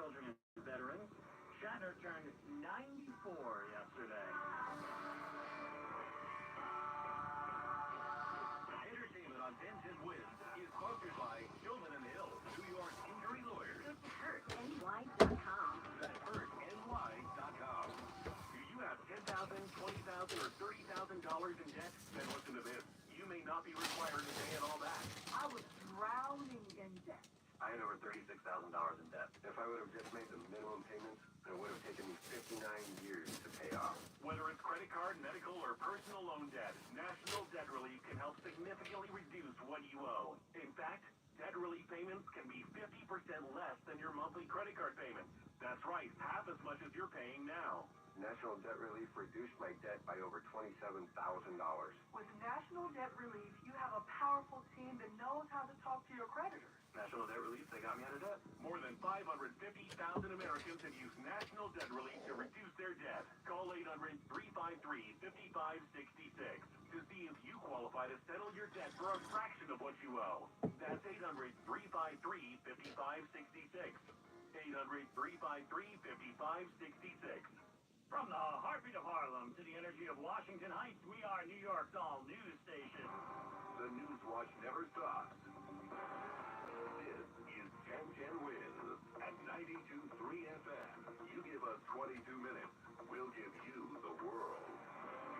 children and veterans. Shatner turned 94 yesterday. Entertainment on 1010 Wins is sponsored by Shulman and Hill, New York injury lawyers. Go to hurtny.com. That's hurtny.com. Do you have $10,000, $20,000, or $30,000 in debt? Then listen to this. You may not be required to pay it all back. I was drowning in debt. I had over $36,000 in debt. If I would have just made the minimum payments, it would have taken me 59 years to pay off. Whether it's credit card, medical, or personal loan debt, National Debt Relief can help significantly reduce what you owe. In fact, debt relief payments can be 50% less than your monthly credit card payments. That's right, half as much as you're paying now. National Debt Relief reduced my debt by over $27,000. With National Debt Relief, you have a powerful team that knows how to talk to your creditors. National Debt Relief, they got me out of debt. More than 550,000 Americans have used National Debt Relief to reduce their debt. Call 800-353-5566 to see if you qualify to settle your debt for a fraction of what you owe. That's 800-353-5566. 800-353-5566. From the heartbeat of Harlem to the energy of Washington Heights, we are New York's all-news station. The News Watch never stops. This is 1010 Wins at 92.3 FM. You give us 22 minutes, we'll give you the world.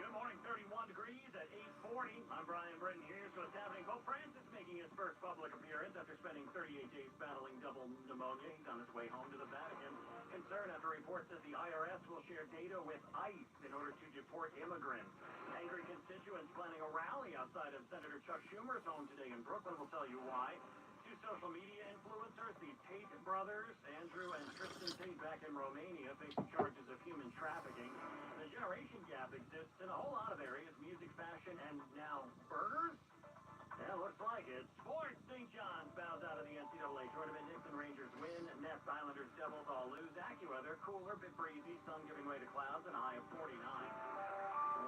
Good morning, 31 degrees at 8:40. I'm Brian Britton. Here's what's happening. Pope Francis making his first public appearance after spending 38 days battling double pneumonia. He's on his way home to the Vatican. Concern after reports that the IRS will share data with ICE in order to deport immigrants. Angry constituents planning a rally outside of Senator Chuck Schumer's home today in Brooklyn. We'll tell you why. Two social media influencers, the Tate brothers, Andrew and Tristan Tate, back in Romania, facing charges of human trafficking. The generation gap exists in a whole lot of areas: music, fashion, and now burgers? Yeah, looks like it. Sports, St. John's bows out of the NCAA tournament. Knicks and Rangers win. Nets, Islanders, Devils all lose. AccuWeather, cooler, bit breezy, sun giving way to clouds, and a high of 49.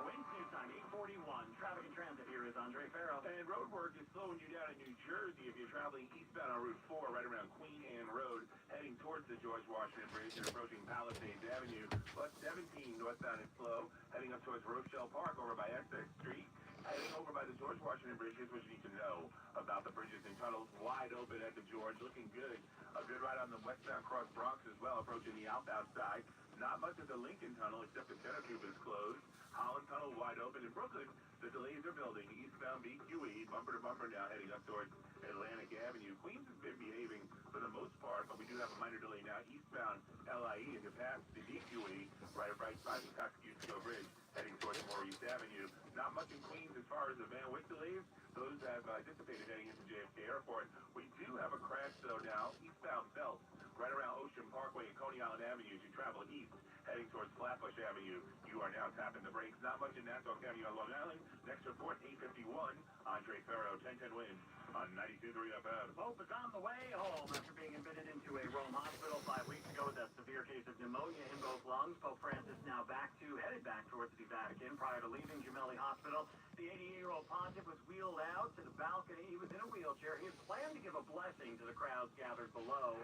Wednesday time, 8:41. Traffic and transit. Here is Andre Farrell. And road work is slowing you down in New Jersey if you're traveling eastbound on Route 4 right around Queen Anne Road, heading towards the George Washington Bridge and approaching Palisades Avenue. But 17 northbound is slow, heading up towards Rochelle Park over by Essex Street. Heading over by the George Washington Bridge, here's what you need to know about the bridges and tunnels. Wide open at the George, looking good. A good ride on the westbound cross Bronx as well, approaching the outbound side. Not much at the Lincoln Tunnel, except the center tube is closed. Holland Tunnel wide open in Brooklyn. The delays are building. Eastbound BQE, bumper to bumper now, heading up towards Atlantic Avenue. Queens has been behaving for the most part, but we do have a minor delay now. Eastbound LIE and to pass the BQE, right side of the Coscusko Bridge, heading towards Maurice Avenue. Not much in Queens as far as the Van Wyck delays. Those have dissipated heading into JFK Airport. We do have a crash, though, now. Eastbound Belt, right around Ocean Parkway and Coney Island Avenue as you travel east, heading towards Flatbush Avenue. You are now tapping the brakes. Not much in Nassau County on Long Island. Next report, 8:51. Andre Farrow, 1010 Wins on 92.3 FM. Pope is on the way home after being admitted into a Rome hospital 5 weeks ago with a severe case of pneumonia in both lungs. Pope Francis now headed back towards the Vatican. Prior to leaving Gemelli Hospital, the 88-year-old pontiff was wheeled out to the balcony. He was in a wheelchair. He had planned to give a blessing to the crowds gathered below.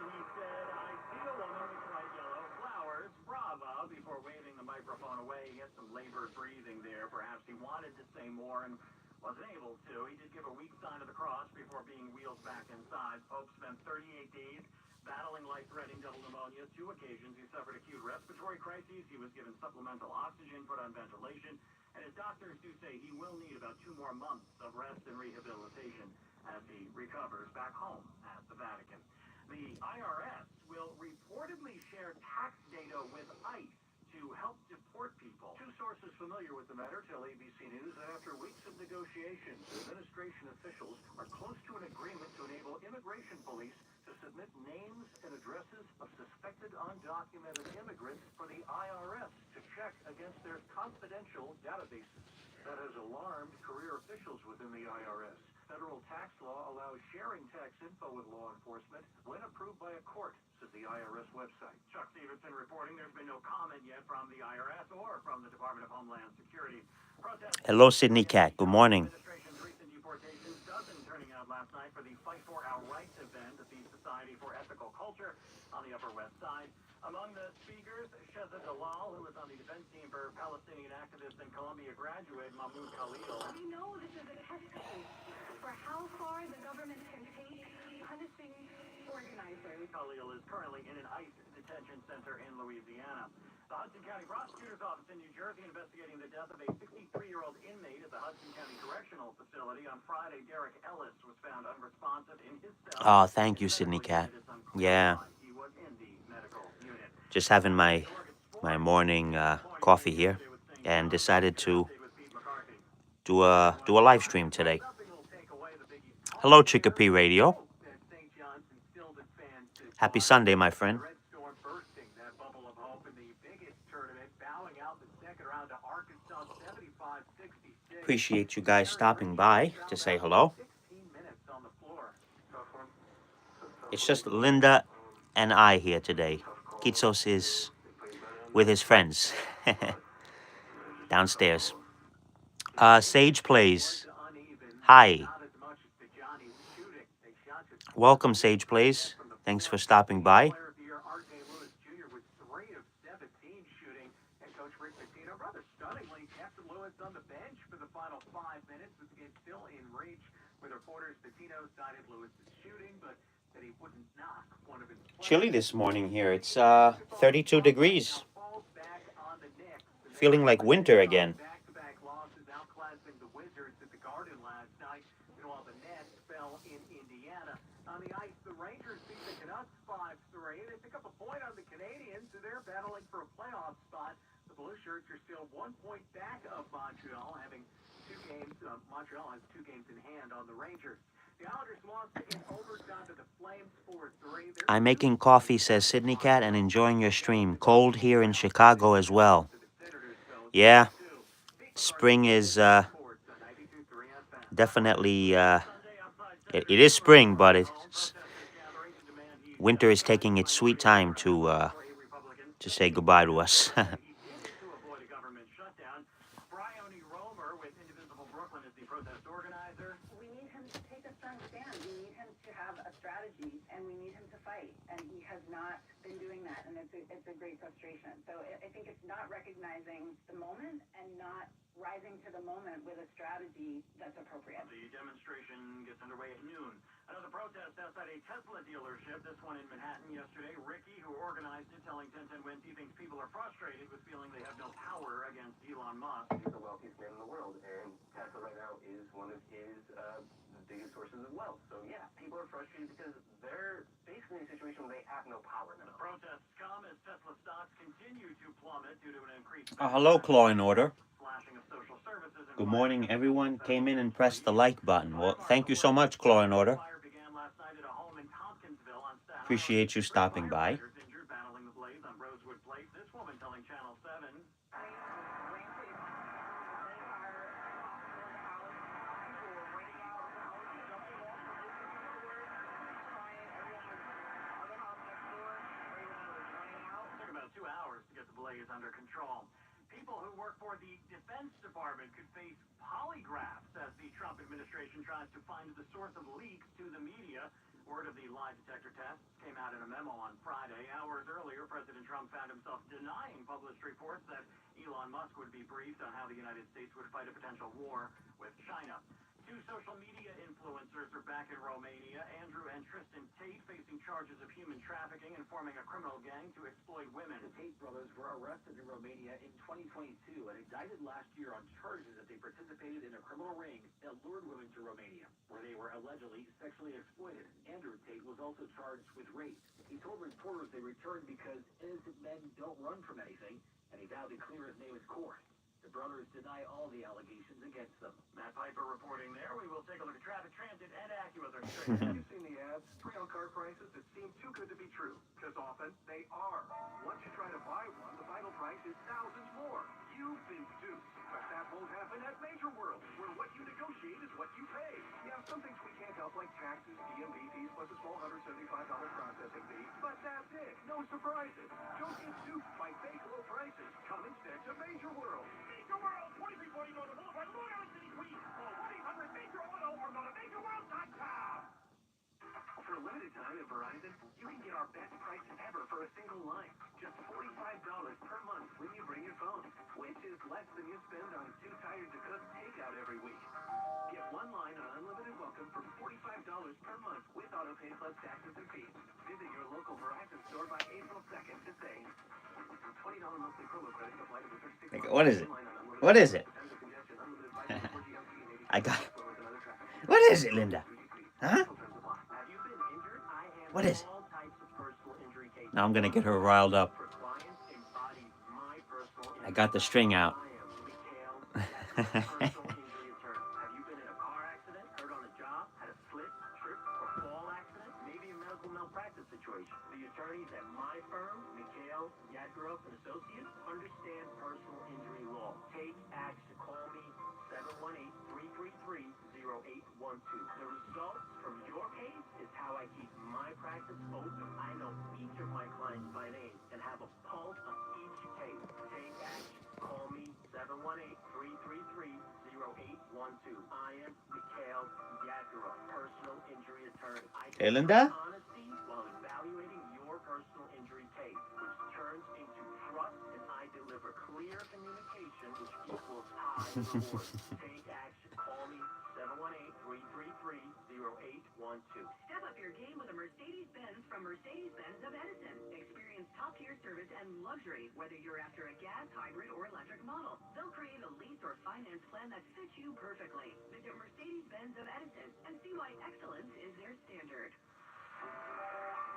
He said, I see a woman with bright yellow flowers, brava, before waving the microphone away. He had some labored breathing there. Perhaps he wanted to say more and wasn't able to. He did give a weak sign of the cross before being wheeled back inside. Pope spent 38 days battling life-threatening double pneumonia. 2 occasions he suffered acute respiratory crises. He was given supplemental oxygen, put on ventilation, and his doctors do say he will need about 2 more months of rest and rehabilitation as he recovers back home at the Vatican. The IRS will reportedly share tax data with ICE to help deport people. 2 sources familiar with the matter tell ABC News that after weeks of negotiations, administration officials are close to an agreement to enable immigration police to submit names and addresses of suspected undocumented immigrants for the IRS to check against their confidential databases. That has alarmed career officials within the IRS. Federal tax law allows sharing tax info with law enforcement when approved by a court, said the IRS website. Chuck Stevenson reporting there's been no comment yet from the IRS or from the Department of Homeland Security. Hello, Sydney Cat. Good morning. Administration's recent deportations dozen turning out last night for the Fight for Our Rights event at the Society for Ethical Culture on the Upper West Side. Among the speakers, Sheza Dalal, who was on the defense team for Palestinian activist and Columbia graduate Mahmoud Khalil. We know this is a test case for how far the government can take punishing organizers. Khalil is currently in an ICE detention center in Louisiana. The Hudson County Prosecutor's Office in New Jersey investigating the death of a 63-year-old inmate at the Hudson County Correctional Facility. On Friday, Derek Ellis was found unresponsive in his cell. Oh, thank you, Sydney Cat. Yeah. He was in the medical unit. Just having my morning coffee here, and decided to do a live stream today. Hello, Chicopee Radio. Happy Sunday, my friend. Appreciate you guys stopping by to say hello. It's just Linda and I here today. Kitsos is with his friends downstairs. Sage Plays. Hi. Welcome, Sage Plays. Thanks for stopping by. Chilly this morning here. It's 32 degrees. Feeling like winter again. On the ice, the Rangers beat the Canucks 5-3. They pick up a point on the Canadiens, so they're battling for a playoff spot. The Blue Shirts are still 1 point back of Montreal, having 2 games. Montreal has 2 games in hand on the Rangers. The Islanders lost in overtime to the Flames 4-3. I'm making coffee, says Sydney Cat, and enjoying your stream. Cold here in Chicago as well. Yeah, spring is definitely... It is spring, but winter is taking its sweet time to say goodbye to us. We need him to take a strong stand. We need him to have a strategy, and we need him to fight. And he has not been doing that, and it's a great frustration. So I think it's not recognizing the moment and not rising to the moment with a strategy that's appropriate. The demonstration gets underway at noon. Another protest outside a Tesla dealership, this one in Manhattan yesterday. Ricky, who organized it, telling 1010 Wins he thinks people are frustrated with feeling they have no power against Elon Musk. He's the wealthiest man in the world, and Tesla right now is one of his biggest sources of wealth. So yeah, people are frustrated because they're basically in a situation where they have no power now. The protests come as Tesla stocks continue to plummet due to an increased... Hello, Claw and Order. slashing of social services and... Good morning, everyone. Came in and pressed the like button. Well, thank you so much, Claw and Order. Fire began last night at a home in Tompkinsville on Staten Island. Appreciate you stopping by. Firefighters injured battling the blaze on Rosewood Place. This woman telling Channel 7... Took about 2 hours to get the blaze under control. People who work for the Defense Department could face polygraphs as the Trump administration tries to find the source of leaks to the media. Word of the lie detector tests came out in a memo on Friday. Hours earlier, President Trump found himself denying published reports that Elon Musk would be briefed on how the United States would fight a potential war with China. 2 social media influencers are back in Romania. Andrew and Tristan Tate facing charges of human trafficking and forming a criminal gang to exploit women. The Tate brothers were arrested in Romania in 2022 and indicted last year on charges that they participated in a criminal ring that lured women to Romania, where they were allegedly sexually exploited. Andrew Tate was also charged with rape. He told reporters they returned because innocent men don't run from anything, and he vowed to clear his name as court. The brothers deny all the allegations against them. Matt Piper reporting there. We will take a look at traffic, transit, and AccuWeather straight. Have you seen the ads? Pre-owned car prices that seem too good to be true, because often they are. Once you try to buy one, the final price is thousands more. You think too, but that whole won't happen at Major World, where what you negotiate is what you pay. Yeah, some things we can't help, like taxes, DMV fees, plus a small $175 processing fee. But that's it. No surprises. Don't get duped by fake low prices. Come instead to Major World. Major World, 2340 Northern Boulevard, Long Island City, Queens. Call 1-800-MAJOR-AUTO or go to MajorWorld.com. For a limited time at Verizon, you can get our best prices ever for a single line. Just $45 per month when you bring your phone, which is less than you spend on Too Tired to Cook takeout every week. Get one line on unlimited welcome for $45 per month with autopay plus taxes and fees. Visit your local Verizon store by April 2nd to save. $20 monthly promo credit applied to the first 6 months. What is it? What is it? I got it. What is it, Linda? Huh? What is it? Now I'm gonna get her riled up. I got the string out. The attorneys at my firm, Mikhail, Yadgurov and Associates, understand personal injury law. Take action. Call me 718-333-0812. The results from your case is how I keep my practice open. I know each of my clients by name and have a pulse on each case. Take action. Call me 718-333-0812. I am Mikhail Yadgurov, personal injury attorney. Hey, Linda? Honesty while evaluating your personal injury case, which turns into trust, and I deliver clear communication, which equals high rewards. Take action. Call me 718-333-0812. Step up your game with a Mercedes-Benz from Mercedes-Benz of Edison. Experience top-tier service and luxury, whether you're after a gas, hybrid, or electric model. They'll create a lease or finance plan that fits you perfectly. Visit Mercedes-Benz of Edison and see why excellence is their standard.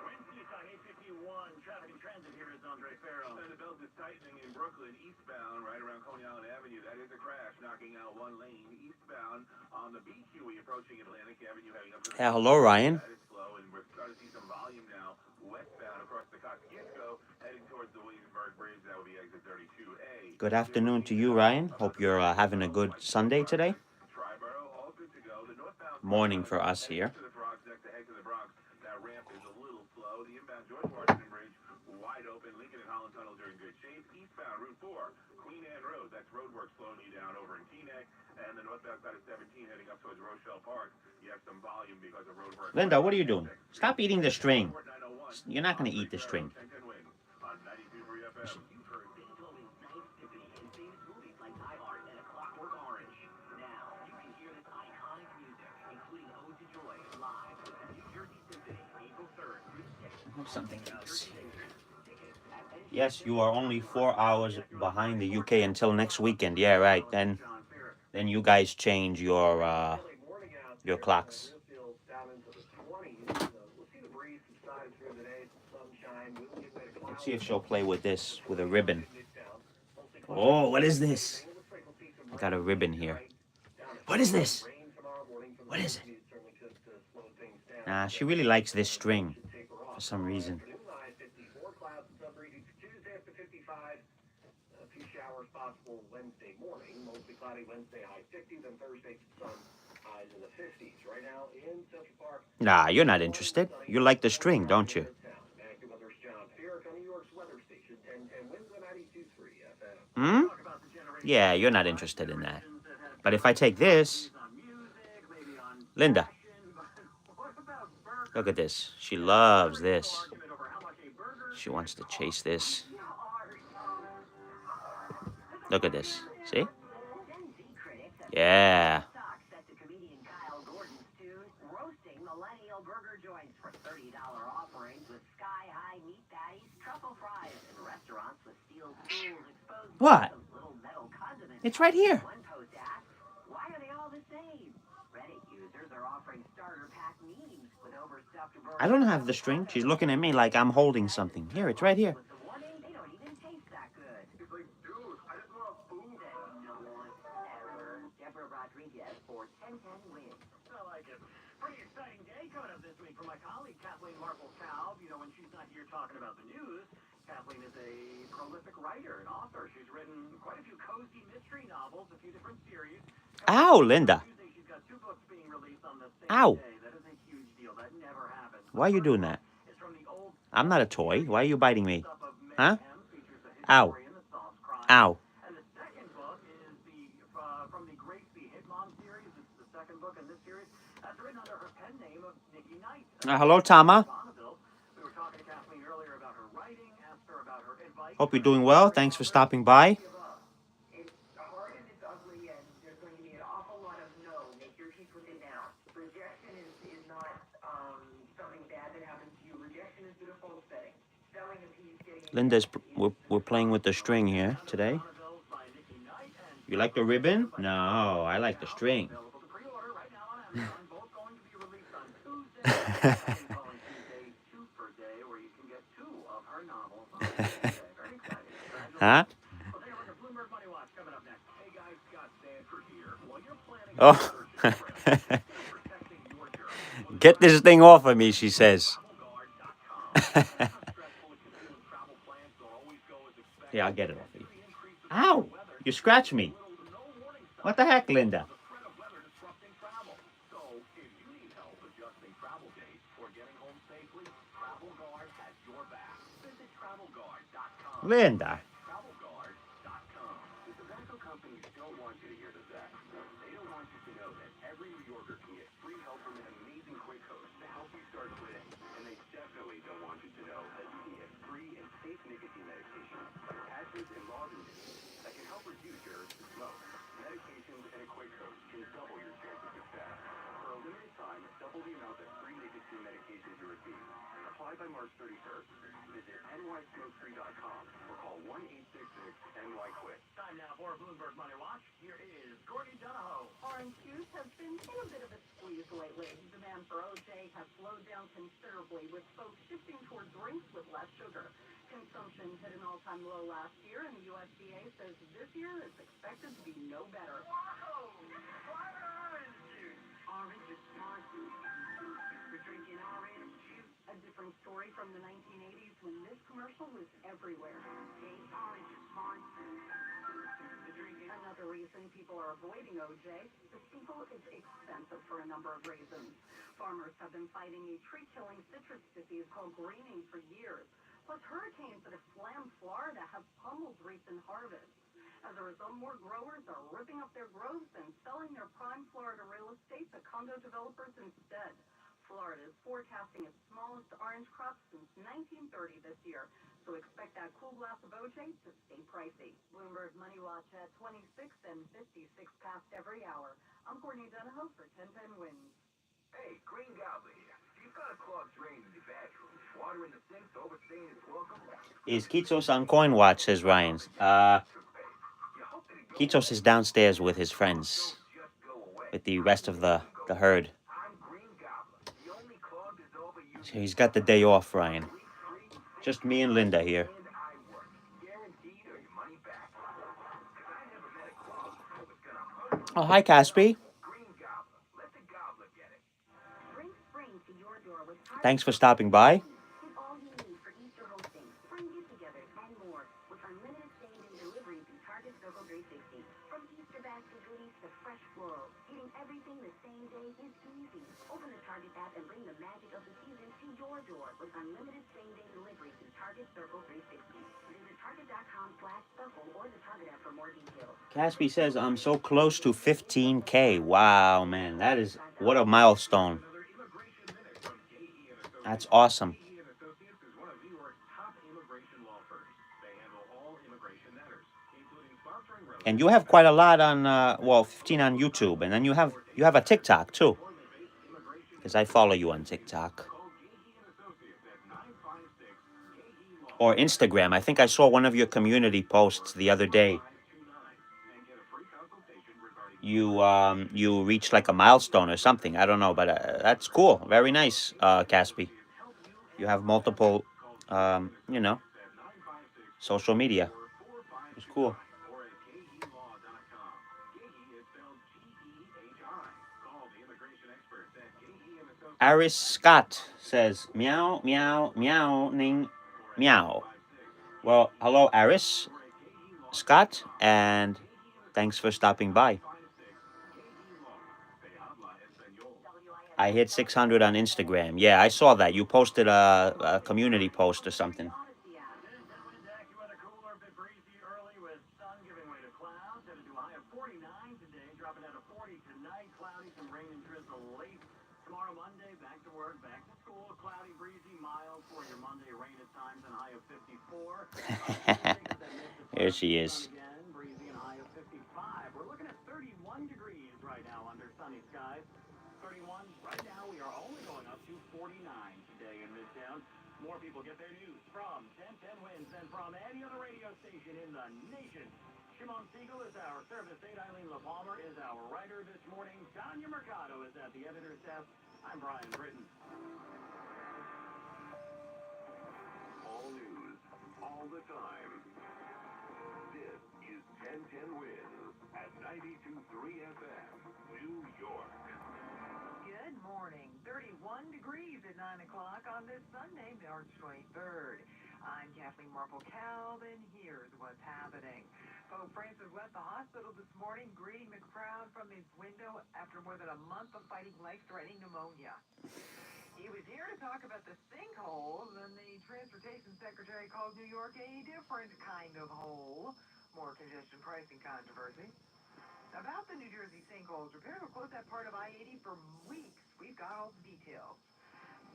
Wednesday time, 8:51. Traffic and transit. Here is Andre Farrow. And the belt is tightening in Brooklyn, eastbound, right around Coney Island Avenue. That is a crash, knocking out one lane eastbound on the BQE approaching Atlantic Avenue, heading up to the... Yeah, hello, Ryan. That is slow, and we're starting to see some volume now westbound across the Kosciuszko, heading towards the Williamsburg Bridge. That would be exit 32A. Good afternoon to you, Ryan. Hope you're having a good Sunday today. Triborough, all good to go. The northbound Morning for us here. to the Bronx, next to head to the Bronx. That ramp is a little slow. The inbound George Washington Bridge wide open. Lincoln and Holland tunnels are in good shape. Eastbound Route 4, Queen Anne Road. That's roadwork slowing you down over in Teaneck. And the northbound side of 17 heading up towards Rochelle Park. You have some volume because of roadwork. Linda, what are you doing? Stop eating the string. You're not going to eat the string. On 92.3 FM. You've heard Beethoven's Ninth Symphony in famous movies like Die Hard and A Clockwork Orange. Now, you can hear this iconic music, including Ode to Joy, live with the New Jersey Symphony, April 3rd through 6th. Something else. Yes, you are only 4 hours behind the UK until next weekend. Yeah, right. Then you guys change your clocks. Let's see if she'll play with this with a ribbon. Oh, what is this? I got a ribbon here. What is this? What is it? Nah, she really likes this string for some reason. Possible Wednesday morning, mostly cloudy Wednesday, high 50s, and Thursday, sun, highs in the 50s. Right now in Central Park. Nah, you're not interested. You like the string, don't you? Weather's John Feerick on New York's weather station, and winds at 92.3 FM. Hmm? Yeah, you're not interested in that. But if I take this, Linda, look at this. She loves this. She wants to chase this. Look at this. See? Yeah. What? It's right here. I don't have the string. She's looking at me like I'm holding something. Here, it's right here. Pretty exciting day coming up this week for my colleague Kathleen Marple-Kalb. You know, when she's not here talking about the news, Kathleen is a prolific prolific writer and author. She's written quite a few cozy mystery novels, a few different series. Ow, Linda. Tuesday, she's got 2 books being released on the same Ow. day. That is a huge deal. That never happens. Why are you doing that? It's from the old I'm not a toy. Why are you biting me? stuff of Huh? mayhem, features a Ow. historian, the soft crime. Ow. And the second book is from the Gracie Hitmon series. It's the second book in this series. That's written under her pen name of Nikki Knight. Hello, Tama. Bonneville. We were talking to Kathleen earlier about her writing, asked her about her advice. Hope you're doing well. Thanks for stopping by. It's hard and it's ugly, and there's going to be an awful lot of no. Make your peace with it now. Rejection is not something bad that happens to you. Rejection is beautiful setting. Selling a piece, getting Linda's, we're playing with the string here today. You like the ribbon? No, I like the string. Available to pre-order right now on Amazon. Both going to be released on Tuesday. Calling Tuesday 2 per day, where you can get 2 of her novels on Tuesday. Very exciting. Huh? We'll take a look at Bloomberg Money Watch coming up next. Hey guys, Scott Stanford here. While you're planning Oh. your search and prep, protecting your journey, Get this thing off of me, she says. TravelGuard.com. Travel plans don't always go as expected. Yeah, I'll get it off of you. Ow! You scratched me. What the heck, Linda? The threat of weather disrupting travel. So, if you need help adjusting travel dates or getting home safely, TravelGuard has your back. Visit TravelGuard.com. Linda. TravelGuard.com. The tobacco companies don't want you to hear the facts. They don't want you to know that every New Yorker can get free help from an amazing quick host to help you start quitting. And they definitely don't want you to know that you can get free and safe nicotine medications, patches and lozenges that can help reduce your urge to smoke. Medications and a quick host can double your chance of success. For a limited time, double the amount of free nicotine medications you receive. Apply by March 31st. Visit nysmokefree.com or call 1-866-NY-QUIT. Time now for Bloomberg Money Watch. Here is Courtney Donahoe. Orange juice has been in a bit of a squeeze lately. Demand for OJ has slowed down considerably, with folks shifting toward drinks with less sugar. Consumption hit an all-time low last year, and the USDA says this year is expected to be no better. Orange is smart. We're drinking orange juice. A different story from the 1980s when this commercial was everywhere. Taste orange is smart. Another reason people are avoiding OJ, the steeple is expensive for a number of reasons. Farmers have been fighting a tree-killing citrus disease called greening for years. Plus, hurricanes that have slammed Florida have pummeled recent harvests. As a result, more growers are ripping up their groves and selling their prime Florida real estate to condo developers instead. Florida is forecasting its smallest orange crop since 1930 this year, so expect that cool glass of OJ to stay pricey. Bloomberg Money Watch at 26 and 56 past every hour. I'm Courtney Donahoe for 1010 Wins. Hey, Green Goblin here. If you've got a clogged drain in your bathroom, water in the sink's overstaying its welcome. Is Kitos on Coin Watch, says Ryan. Kitos is downstairs with his friends, with the rest of the herd. I'm Green Goblin, the only clogged is over you. So he's got the day off, Ryan. Just me and Linda here. And I work. Guaranteed or your money back. 'Cause I never met a clog that was gonna hurt. Oh, hi, Caspi. Green Goblin. Let the gobbler get it. Bring spring to your door with Thanks for stopping by. Get all you need for Easter hosting, spring get-togethers, and more with unlimited same-day delivery through Target Circle 360. From Easter basket goodies to fresh florals, getting everything the same day is easy. Open the Target app and bring the magic of the season to your door with unlimited same-day delivery through Target Circle 360. Visit target.com/circle or the Target app for more details. Caspi says, I'm so close to 15K. Wow, man. That is, what a milestone. That's awesome. Gahee and Associates is one of New York's top immigration law firms. They handle all immigration matters, including sponsoring road And you have quite a lot on, 15 on YouTube. And then you have a TikTok, too. Because I follow you on TikTok. Or Instagram. I think I saw one of your community posts the other day. You reached like a milestone or something. I don't know, but that's cool. Very nice, Caspi. You have multiple, social media. It's cool. Aris Scott says, meow, meow, meow, ning, meow. Well, hello, Aris, Scott, and thanks for stopping by. I hit 600 on Instagram. Yeah, I saw that. You posted a community post or something. Cooler, a bit breezy early with sun giving way to clouds. Headed to a high of 49 today, dropping down to 40 tonight. Cloudy, some rain and drizzle late. Tomorrow, Monday, back to work, back to school. Cloudy, breezy, mild for your Monday. Rain at times and high of 54. Here she is. Again, breezy and high of 55. We're looking at 31 degrees right now under sunny skies. 31 right now. We are only going up to 49 today in Midtown. More people get their news from 1010 Wins than from any other radio station in the nation. Shimon Siegel is our service aide. Eileen LaPalmer is our writer this morning. Tanya Mercado is at the editor's desk. I'm Brian Britton. All news, all the time. This is 1010 Wins at 92.3 FM, New York. Good morning. 31 degrees at 9 o'clock on this Sunday, March 23rd. I'm Kathleen Marple-Calvin. Here's what's happening. Pope Francis left the hospital this morning, greeting the crowd from his window after more than a month of fighting life-threatening pneumonia. He was here to talk about the sinkholes, and the Transportation Secretary called New York a different kind of hole. More congestion pricing controversy. About the New Jersey sinkholes, repairs will close that part of I-80 for weeks. We've got all the details.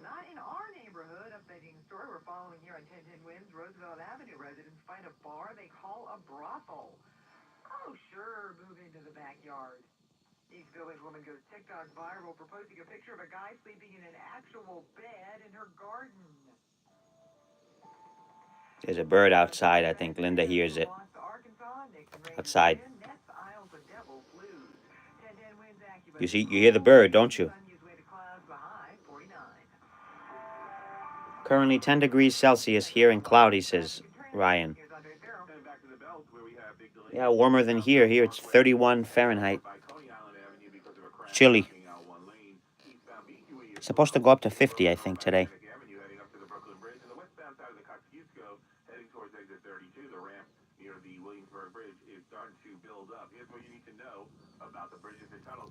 Not in our neighborhood. Updating the story we're following here on 1010 Wins. Roosevelt Avenue residents find a bar they call a brothel. Oh, sure, move into the backyard. East Village woman goes TikTok viral, proposing a picture of a guy sleeping in an actual bed in her garden. There's a bird outside. I think Linda hears it. Outside. You see, you hear the bird, don't you? Currently 10 degrees Celsius here and cloudy, says Ryan. Yeah, warmer than here. Here it's 31 Fahrenheit. Chilly. It's supposed to go up to 50, I think, today.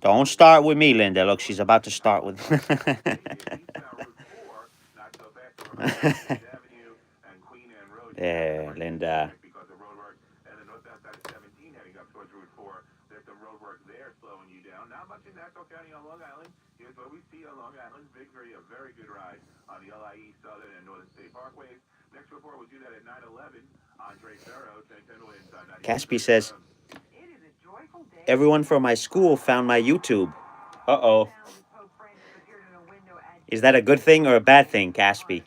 Don't start with me, Linda. Look, she's about to start with... There, Linda. Not much in Nassau County on Long Island. Here's what we see on Long Island. Victory, a very good ride on the LIE Southern and Northern State Parkways. Next report, we'll do that at 911. Andre Ferro, 1010 Wins on 90. Caspi says, everyone from my school found my YouTube. Uh-oh. Is that a good thing or a bad thing, Caspi?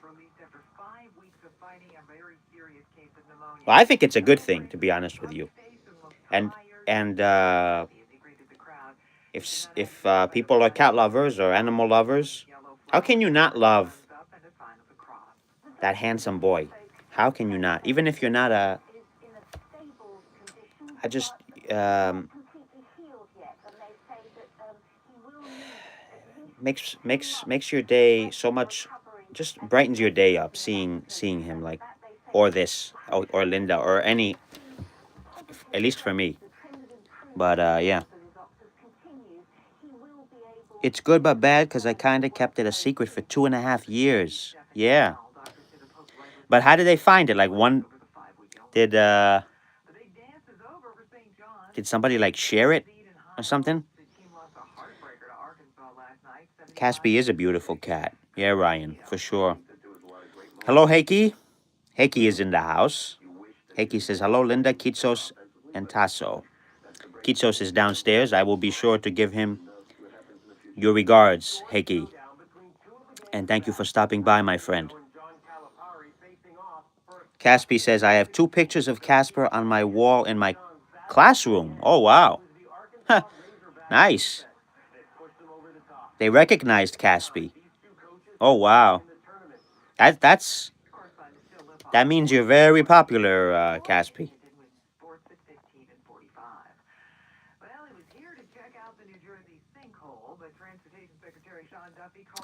Well, I think it's a good thing, to be honest with you. And if people are cat lovers or animal lovers, how can you not love that handsome boy? How can you not? Even if you're not a... I just... makes your day so much... Just brightens your day up, seeing him, like... Or this, or Linda, or any... At least for me. But, yeah. It's good but bad because I kind of kept it a secret for 2.5 years. Yeah. But how did they find it? Like one... Did somebody, like, share it or something? Caspi is a beautiful cat. Yeah, Ryan, for sure. Hello, Heiki. Heiki is in the house. Heiki says, hello, Linda, Kitsos, and Tasso. Kitsos is downstairs. I will be sure to give him your regards, Heiki. And thank you for stopping by, my friend. Caspi says, I have 2 pictures of Casper on my wall in my classroom. Oh, wow. Huh. Nice. They recognized Caspi. Oh, wow. That means you're very popular, Caspi.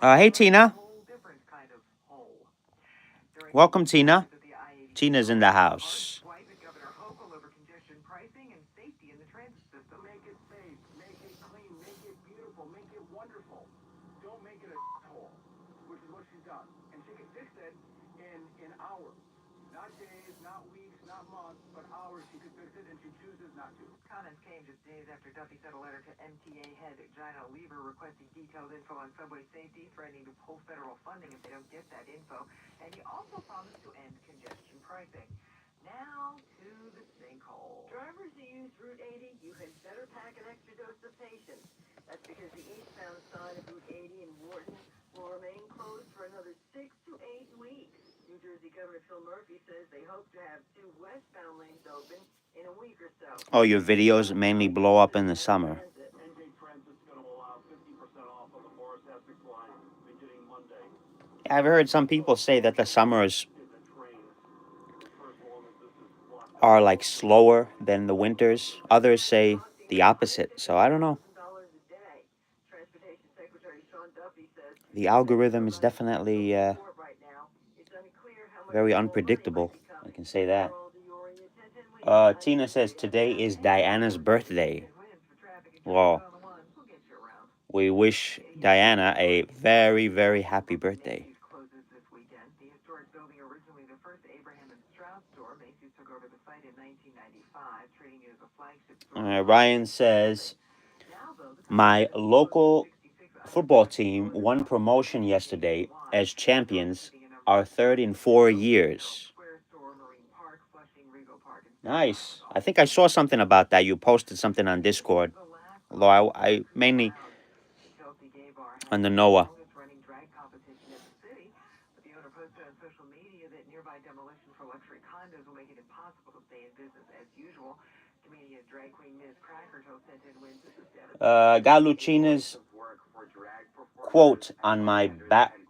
Hey, Tina. Welcome, Tina, Tina's in the house. Twice at Governor Hochul over congestion pricing and safety in the transit system. Make it safe, make it clean, make it beautiful, make it wonderful. Don't make it a hole, which is what she's done. And she can fix it in hours. Not days, not weeks, not months, but hours she could fix it, and she chooses not to. Comments came just days after Duffy sent a letter to MTA head Gina Lever requesting detailed info on subway safety, threatening to pull federal funding if they don't get that info. And he also promised to end congestion pricing. Now to the sinkhole. Drivers who use Route 80, you had better pack an extra dose of patience. That's because the eastbound side of Route 80 in Wharton will remain closed for another 6 to 8 weeks. New Jersey Governor Phil Murphy says they hope to have 2 westbound lanes open in a week or so. Oh, your videos mainly blow up in the summer. NJ Transit is going to allow 50% off on the Morris Essex line beginning Monday. I've heard some people say that the summers are like slower than the winters. Others say the opposite. So I don't know. The algorithm is definitely very unpredictable. I can say that. Tina says today is Diana's birthday. Well, we wish Diana a very, very happy birthday. Ryan says, my local football team won promotion yesterday as champions, our third in 4 years. Nice. I think I saw something about that. You posted something on Discord. Although I mainly on the Noah. Got Lucina's quote on my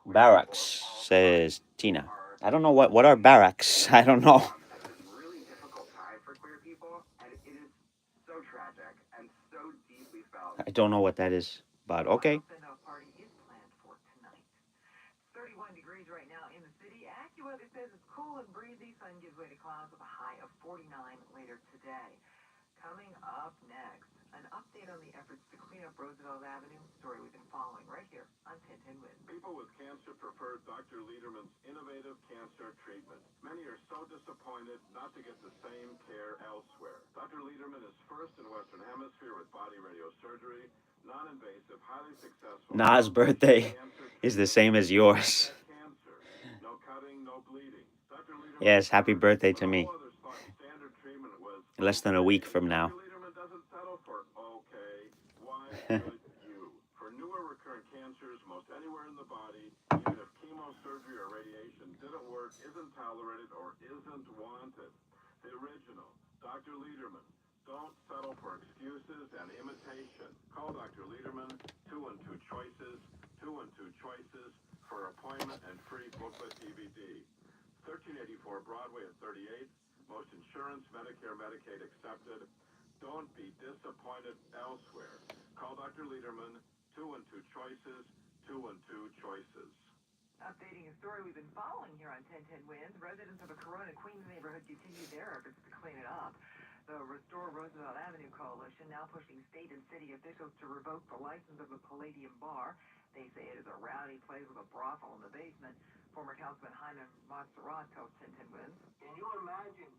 barracks, says Tina. I don't know what are barracks. I don't know. Really difficult time for queer people, and it is so tragic and so deeply felt. I don't know what that is, but okay. 31 degrees right now in the city. AccuWeather says it's cool and breezy. Sun gives way to clouds with a high of 49 later today. Coming up next, an update on the efforts to clean up Roosevelt Avenue. Story we've been following right here on 1010 Wins. People with cancer prefer Dr. Lederman's innovative cancer treatment. Many are so disappointed not to get the same care elsewhere. Dr. Lederman is first in Western Hemisphere with body radiosurgery, non-invasive, highly successful. Na's birthday is the same as yours. Cancer, no cutting, no bleeding. Dr. Lederman, Yes, happy birthday to me. no others thought standard treatment was Less than a week from now. Dr. Lederman doesn't settle for okay. Why should you? For newer recurrent cancers, most anywhere in the body, even if chemosurgery or radiation didn't work, isn't tolerated, or isn't wanted. The original, Dr. Lederman. Don't settle for excuses and imitation. Call Dr. Lederman, 212 Choices, 212 Choices, for appointment and free booklet DVD. 1384 Broadway at 38th. Most insurance, Medicare, Medicaid accepted. Don't be disappointed elsewhere. Call Dr. Lederman, 212 Choices, 212 Choices. Updating a story we've been following here on 1010 Wins. Residents of a Corona Queens neighborhood continue their efforts to clean it up. The Restore Roosevelt Avenue Coalition now pushing state and city officials to revoke the license of the Palladium Bar. They say it is a rowdy place with a brothel in the basement. Former Councilman Jaime Montserrat tells 1010 Wins. Can you imagine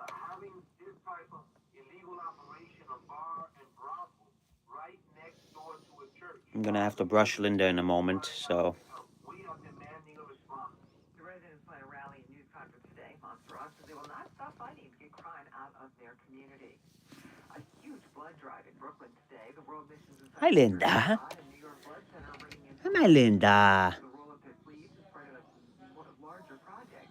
having this type of illegal operation of bar and brothel right next door to a church? I'm gonna have to brush Linda in a moment, so. We are demanding a response. The residents plan a rally and news conference today. Montserrat says they will not stop fighting to get crime out of their community. A huge blood drive in Brooklyn today. The World Mission Society. Hi, Linda. And New York Blood Center bringing in Hi, Linda. the roll up their sleeves as part of a larger project.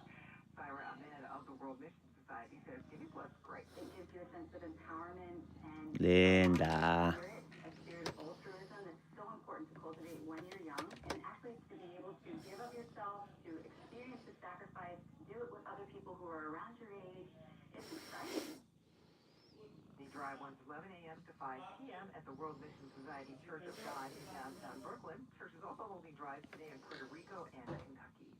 Syra Ahmed of the World Mission Society says giving blood's great. It gives you a sense of empowerment and Linda. a spirit of altruism that's so important to cultivate when you're young, and actually to be able to give of yourself, to experience the sacrifice, do it with other people who are around your age. It's exciting. The drive runs 11 a.m. to 5 p.m. at the World Mission Society Church of God in downtown Brooklyn. Church is also holding drives today in Puerto Rico and Kentucky.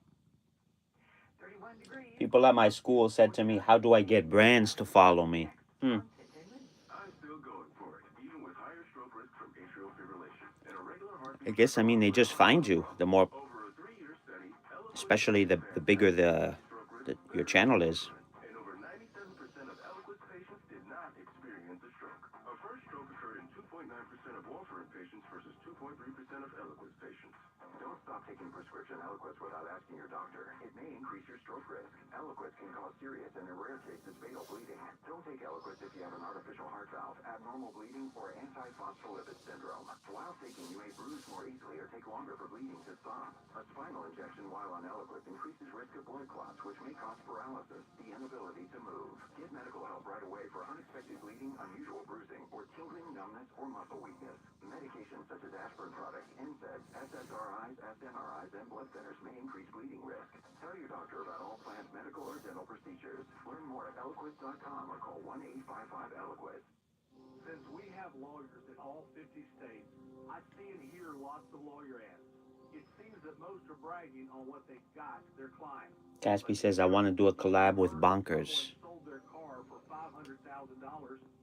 31 degrees. People at my school said to me, how do I get brands to follow me? I'm still going for it, even with higher stroke risk from atrial fibrillation. And a regular heartbeat. I guess, I mean, they just find you. The more, Over a 3-year study, especially the bigger your channel is. and over 97% of Eliquis patients did not experience a stroke. A first stroke occurred in 2.9% of warfarin patients versus 2.3% of Eliquis patients. Don't stop taking prescription Eliquis without asking your doctor. It may increase your stroke risk. Eliquis can cause serious and in rare cases fatal bleeding. Don't take Eliquis if you have an artificial heart valve, abnormal bleeding, or antiphospholipid syndrome. While taking, you may bruise more easily or take longer for bleeding to stop. A spinal injection while on Eliquis increases risk of blood clots, which may cause paralysis, the inability to move. Get medical help right away for unexpected bleeding, unusual bruising, or tingling, numbness, or muscle weakness. Medications such as aspirin products, NSAIDs, SSRIs, SNRIs, and blood thinners may increase bleeding risk. Tell your doctor about all planned medical or dental procedures. Learn more at Eliquis.com or call 1-855-ELIQUIS. Since we have lawyers in all 50 states, I see and hear lots of lawyer ads. It seems that most are bragging on what they got to their clients. Gatsby says, I want to do a collab with Bonkers. Sold their car for $500,000,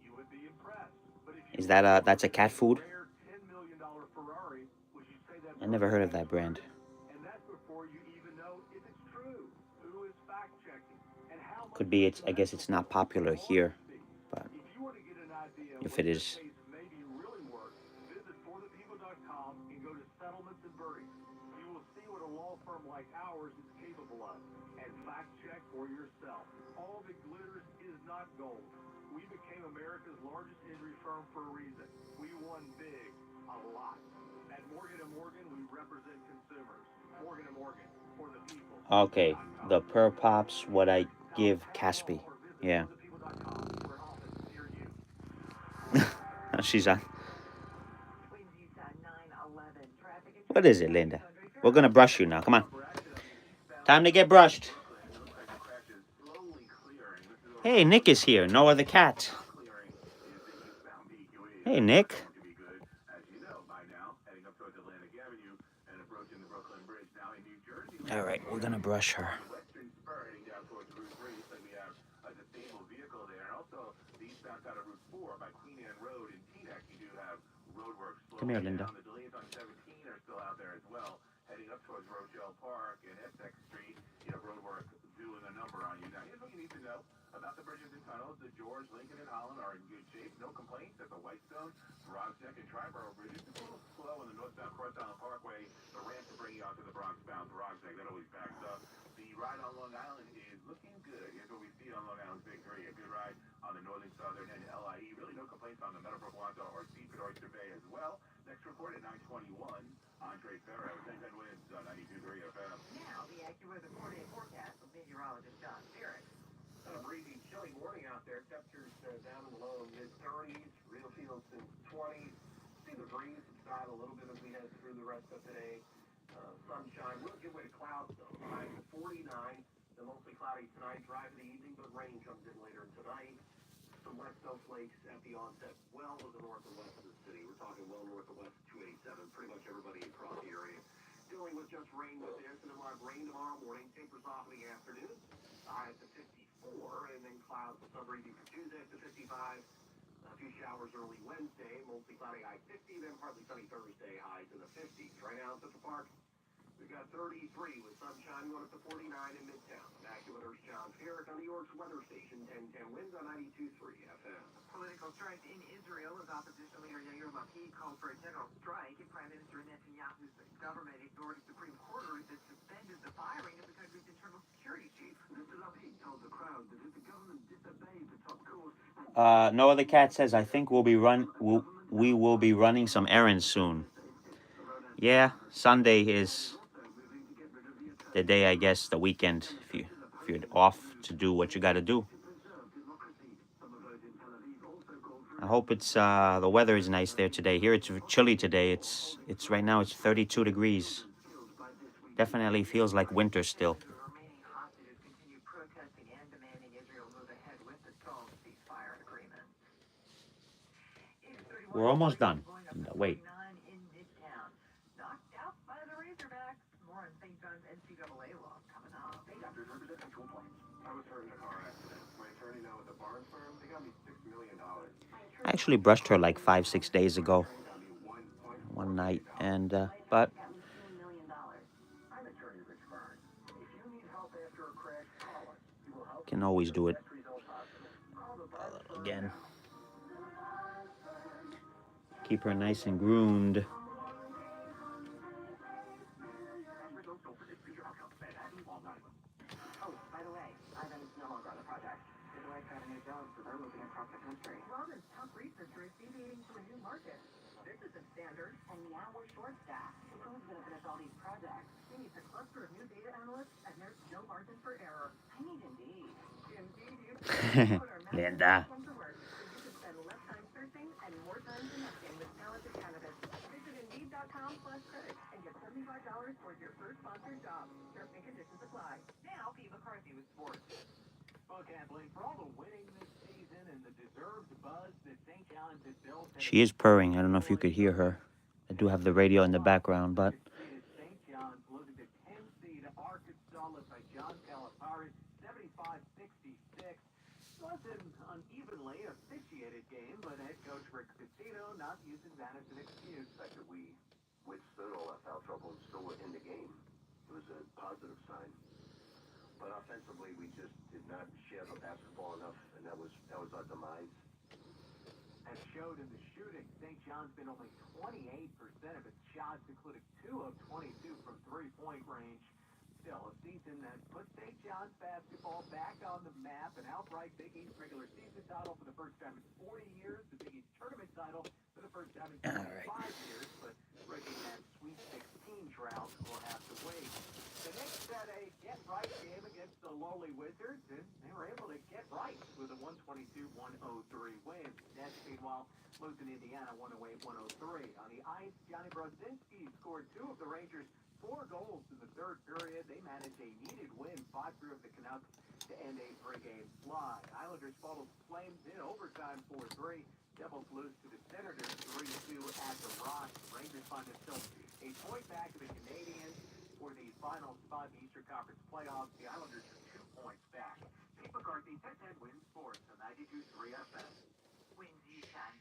you would be impressed. But if you Is that that's a cat food? rare $10 million Ferrari, would you say that I never heard of that brand. And that's before you even know if it's true. Who is fact checking? And how much Could be, I guess it's not popular here, but if you want to get an idea if what it this is. case may be really worth, visit forthepeople.com and go to settlements and verdicts. You will see what a law firm like ours is capable of, and fact check for yourself. All that glitters is not gold. We became America's largest injury firm for a reason. We won big, a lot. At Morgan & Morgan, we represent consumers. Morgan & Morgan, for the people. Okay, the Per Pops, what I give Caspi. Yeah. She's on. What is it, Linda? We're gonna brush you now. Come on. Time to get brushed. Hey, Nick is here. No other cat. Hey, Nick. All right, we're gonna brush her. Come here, Linda. The delays on 17 are still out there as well, heading up towards Rochelle Park and Essex Street. You have roadwork doing a number on you. Now, here's what you need to know about the bridges and tunnels. The George, Lincoln, and Holland are in good shape. No complaints at the Whitestone, Brogsneck, and Triborough bridges. It's a little slow on the north-south Cross Island Parkway. The ramp to bring you out to the Bronx-bound Brogsneck, that always backs up. The ride on Long Island is looking good. Here's what we see on Long Island's Big Three. A good ride on the northern, southern, and LIE. Really no complaints on the Meadowbrook, Wanda, or Seaford, Oyster Bay as well. Next report at 9:21. Andre Ferrer, 10 wins, 92.3 FM. Now, the AccuWeather 4-day forecast with meteorologist John Ferris. A breezy, chilly morning out there. Temperatures down in the low mid-30s. Real feels in 20s. See the breeze subside a little bit as we head through the rest of today. Sunshine will give way to clouds though. High 49. Then mostly cloudy tonight. Dry for the evening, but rain comes in later tonight. Some wet snowflakes at the onset, well to the north and west of the city. We're talking well north of west 287. Pretty much everybody across the area dealing with just rain with this. And then we'll have rain tomorrow morning. Tapers off in the afternoon. High up to 54, and then clouds with some breezy for Tuesday up to 55. A few showers early Wednesday, mostly cloudy high 50, then partly sunny Thursday, highs in the 50s. Right now at Central Park, we've got 33 with sunshine going up to 49 in Midtown. AccuWeather's John Ferris on New York's weather station, 1010 winds on 92.3 FM. Political strife in Israel as opposition leader Yair Lapid called for a general strike. And Prime Minister Netanyahu's government ignored a Supreme Court order that suspended the firing of the country's internal security chief. Mr. Lapid told the crowd that if the government disobeyed the top court... No other cat says, I think we will be running some errands soon. Yeah, Sunday is the day, I guess, the weekend, if you're off to do what you got to do. I hope it's the weather is nice there today. Here it's chilly today. It's right now it's 32 degrees. Definitely feels like winter still. The remaining hostages continue protesting and demanding Israel move ahead with the stalled ceasefire agreement. We're almost done. Wait. In Midtown, knocked out by the Razorbacks. More on St. John's NCAA loss coming up. Hey, Doctors represent I was hurt in a car accident. My attorney now with the Barnes firm, they got me $6 million. I actually brushed her like 5-6 days ago, one night, and but I'm attorney Rich Barnes. If you need help after a crash, call us. We will help can always do it best result possible. Call the a Barnes little firm again. now. Keep her nice and groomed. Oh, by the way, Ivan's no longer on the project. His wife got a new job, so they're moving across the country. Robin's top researcher is deviating to a new market. This isn't standard. And now we're short-staffed. Who's going to finish all these projects? He needs a cluster of new data analysts, and there's no margin for error. I need Indeed. Indeed, you can put our massive Linda. platform to work, so you can spend less time searching and more time connecting with talented candidates. Visit Indeed.com/credit and get $75 towards your first sponsored job. Terms and conditions apply. Now, Pete McCarthy with sports. Well, Kathleen, for all the winning this season and the deserved buzz that St. John's has built, She is purring. I don't know if you could hear her. I do have the radio in the background, but St. John's losing to 10 seed Arkansas led by John Calipari, 75-66. Was an unevenly officiated game, but head coach Rick Pitino not using that as an excuse. The fact that we withstood all that foul trouble and still were in the game, it was a positive sign. But offensively, we just did not share the basketball enough, and that was our demise. As showed in the shooting, St. John's been only 28% of its shots, including 2 of 22 from three-point range. Still, a season that put St. John's basketball back on the map, an outright Big East regular season title for the first time in 40 years, the Big East tournament title for the first time in 25 years, but breaking that Sweet 16 drought will have to wait. The Knicks had a get-right game against the lowly Wizards, and they were able to get right with a 122-103 win. Nets, meanwhile, losing Indiana 108-103. On the ice, Johnny Brodzinski scored 2 of the Rangers' 4 goals in the third period. They managed a needed win, 5-3 of the Canucks to end a 3-game slide. Islanders followed Flames in overtime 4-3. Devils lose to the Senators 3-2 at the Rock. Rangers find themselves a point back of the Canadiens for the final spot in the Eastern Conference playoffs. The Islanders are 2 points back. Pete McCarthy, 10-10 wins sports on 92.3 FM. Wins you can.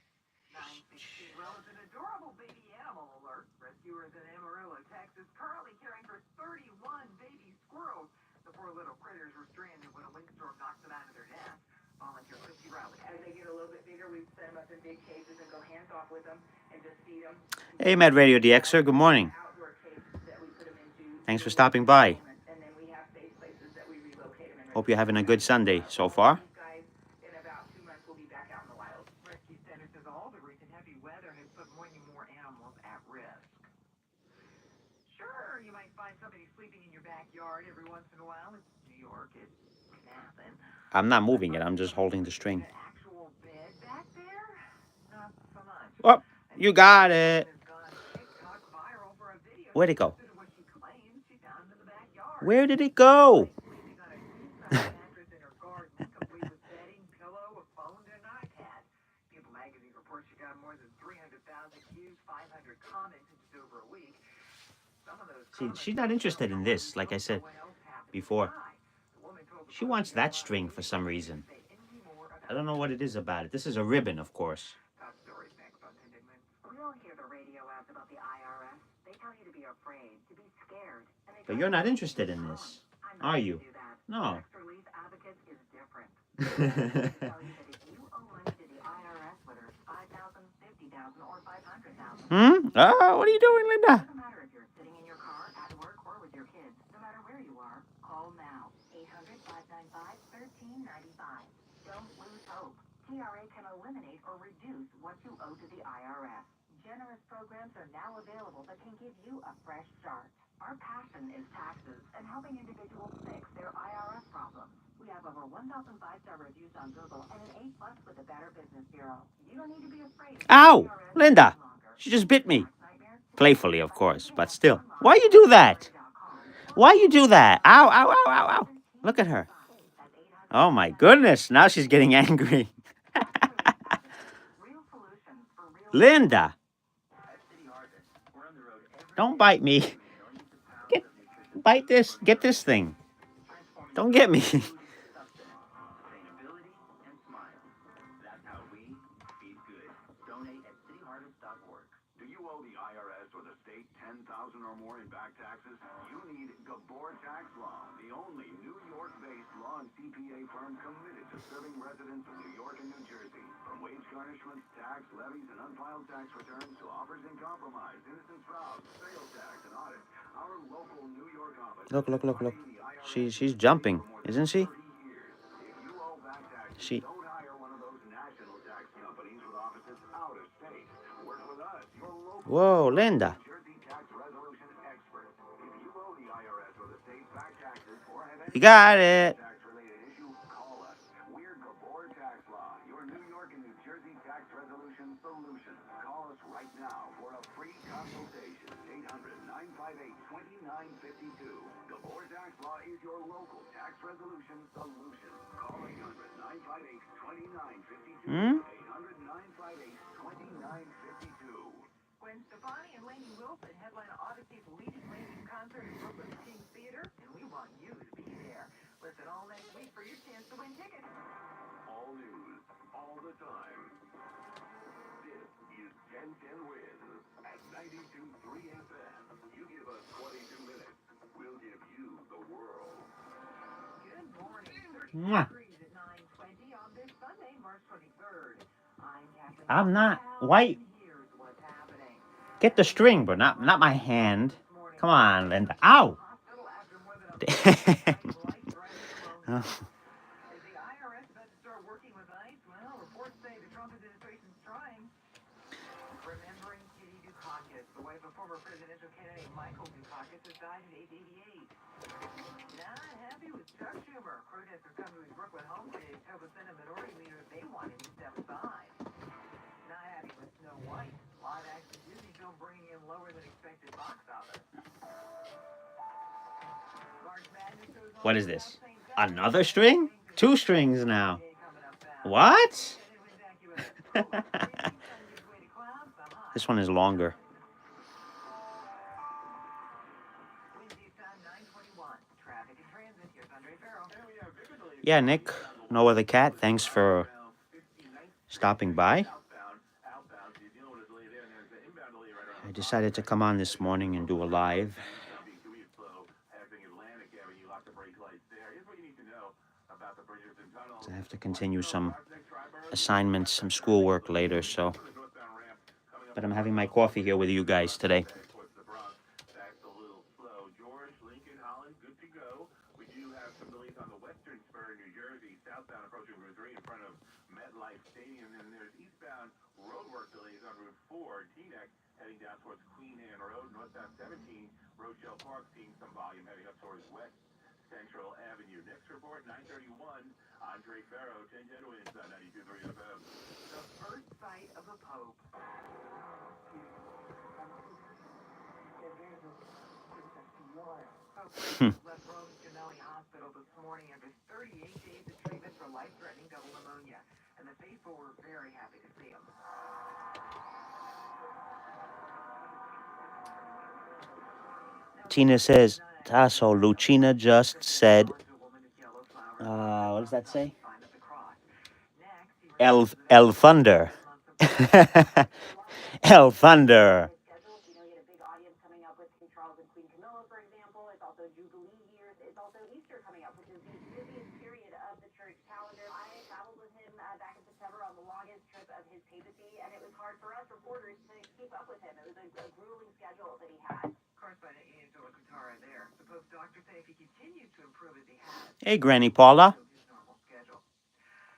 9:16. Well, it's an adorable baby animal alert. Rescuers in Amarillo, Texas, currently caring for 31 baby squirrels. The poor little critters were stranded when a windstorm knocked them out of their nest. Volunteer Christy Rowley. As they get a little bit bigger, we set them up in big cages and go hands-off with them and just feed them. hey, Med Radio DXer, good morning. Outdoor cages that we put them into. Thanks for stopping by. And then we have safe places that we relocate them in. Hope you're having a good Sunday so far. These guys, in about 2 months, will be back out in the wild. Rescue Center says all the recent heavy weather has put more and more animals at risk. Sure, you might find somebody sleeping in your backyard every once in a while. It's New York. It's nothing. I'm not moving it. I'm just holding the string. An actual bed back there? Not so much. Oh, you got it. Has gone TikTok viral for a video Where'd it go? of what she claims she found in the backyard. Where did it go? Sleeping on a king-size mattress in her garden, complete with bedding, pillow, a phone, and an iPad. People magazine reports she got more than 300,000 views, 500 comments in just over a week. Some of those See, comments she's not interested in this, like I said what else happened before. inside. The woman told the She wants that string for some reason. say any more about I don't know what it is about it. This is a ribbon, of course. top stories next on 10 Minutes. We all hear the radio ads about the IRS. They tell you to be afraid, to be scared. And they But tell you're you not to interested in wrong. this, I'm are not you? gonna do that. No. Tax Relief Advocates is different. They tell you that if you owe money to the IRS, whether it's $5,000, $50,000, or $500,000, Oh, what are you doing, Linda? doesn't matter if you're sitting in your car, at work, or with your kids. No matter where you are, call now. 800-595-1395. Don't lose hope. TRA can eliminate or reduce what you owe to the IRS. Generous programs are now available that can give you a fresh start. Our passion is taxes and helping individuals fix their IRS problems. We have over 1,000 5-star reviews on Google and an A+ with the Better Business Bureau. You don't need to be afraid. Ow, Linda. She just bit me. Playfully, of course, but still. Why you do that? Why you do that? Ow, ow, ow, ow, ow. Look at her. Oh my goodness, now she's getting angry. Linda, don't bite me. Bite this. Get this thing. Don't get me. donate at cityharvest.org. Do you owe the IRS or the state $10,000 or more in back taxes? You need Gabor Tax Law, the only New York-based law and CPA firm committed to serving residents of New York and New Jersey. From wage garnishments, tax levies, and unfiled tax returns to offers in compromise, innocent spouse, sales tax, and audit, our local New York office. Look. She's jumping, isn't she? If you owe back taxes, She. don't hire one of those national tax companies with offices out of state. Work with us, your local Whoa, Linda. New Jersey tax resolution expert. If you owe the IRS or the state back taxes or have any You got it. tax-related issue, call us. We're Gabor Tax Law, your New York and New Jersey tax resolution solution. Call us right now for a free consultation. 800-958-2952. Gabor Tax Law is your local tax resolution solution. Call 800-958-2952. Hmm? 800-958-2952. Gwen Stefani and Lainey Wilson headline Odyssey's Legion Ladies concert at Brooklyn's King Theater, and we want you to be there. Listen all next week for your chance to win tickets. All news, all the time. This is 1010 Wins at 92.3 FM. You give us 22 minutes, we'll give you the world. Good morning. 30 Mwah. degrees at 9:20 on this Sunday, March 23rd. I'm Kathleen. I'm not Powell, white. and here's what's happening. Get the string, bro. Not my hand. Come on, Linda. Ow. Hospital after more than a month of life threatening Oh. Is the IRS about to start working with ICE? Well, reports say the Trump administration's trying. Remembering Kitty Dukakis, the wife of former presidential candidate Michael Dukakis, has died at age 88. Not happy with Chuck Schumer. Protesters come to his Brooklyn home today to tell the Senate Minority Leader they want him to step aside. Not happy with Snow White. Live action Disney film bringing in lower than expected box office. March Madness goes on What is without this? saying that. Another string? 2 strings now. Coming up fast. What? This This one is longer. Yeah, Nick. No other cat. Thanks for stopping by. I decided to come on this morning and do a live. I have to continue some assignments, some schoolwork later, so. But I'm having my coffee here with you guys today. Heading down towards Queen Anne Road, northbound 17, Rochelle Park, seeing some volume heading up towards West Central Avenue. Next report, 9:31, Andre Farrow, 10 Wins, 92.3 FM. The first sight of the Pope. Pope Francis left Rome's Gemelli Hospital this morning after 38 days of treatment for life-threatening double pneumonia, and the faithful were very happy to see him. Tina says, Tasso, Lucina just said, what does that say? El Thunder. El Thunder. You know, he had a big audience coming up with King Charles and Queen Camilla, for example. It's also Jubilee years. It's also Easter coming up, which is the busiest period of the church calendar. I traveled with him back in September on the longest trip of his papacy, and it was hard for us reporters to keep up with him. It was a grueling schedule that he had. Correspondent Angela Kutara there. The Pope's doctors say if he continues to improve as he has, Hey, Granny Paula. his normal schedule.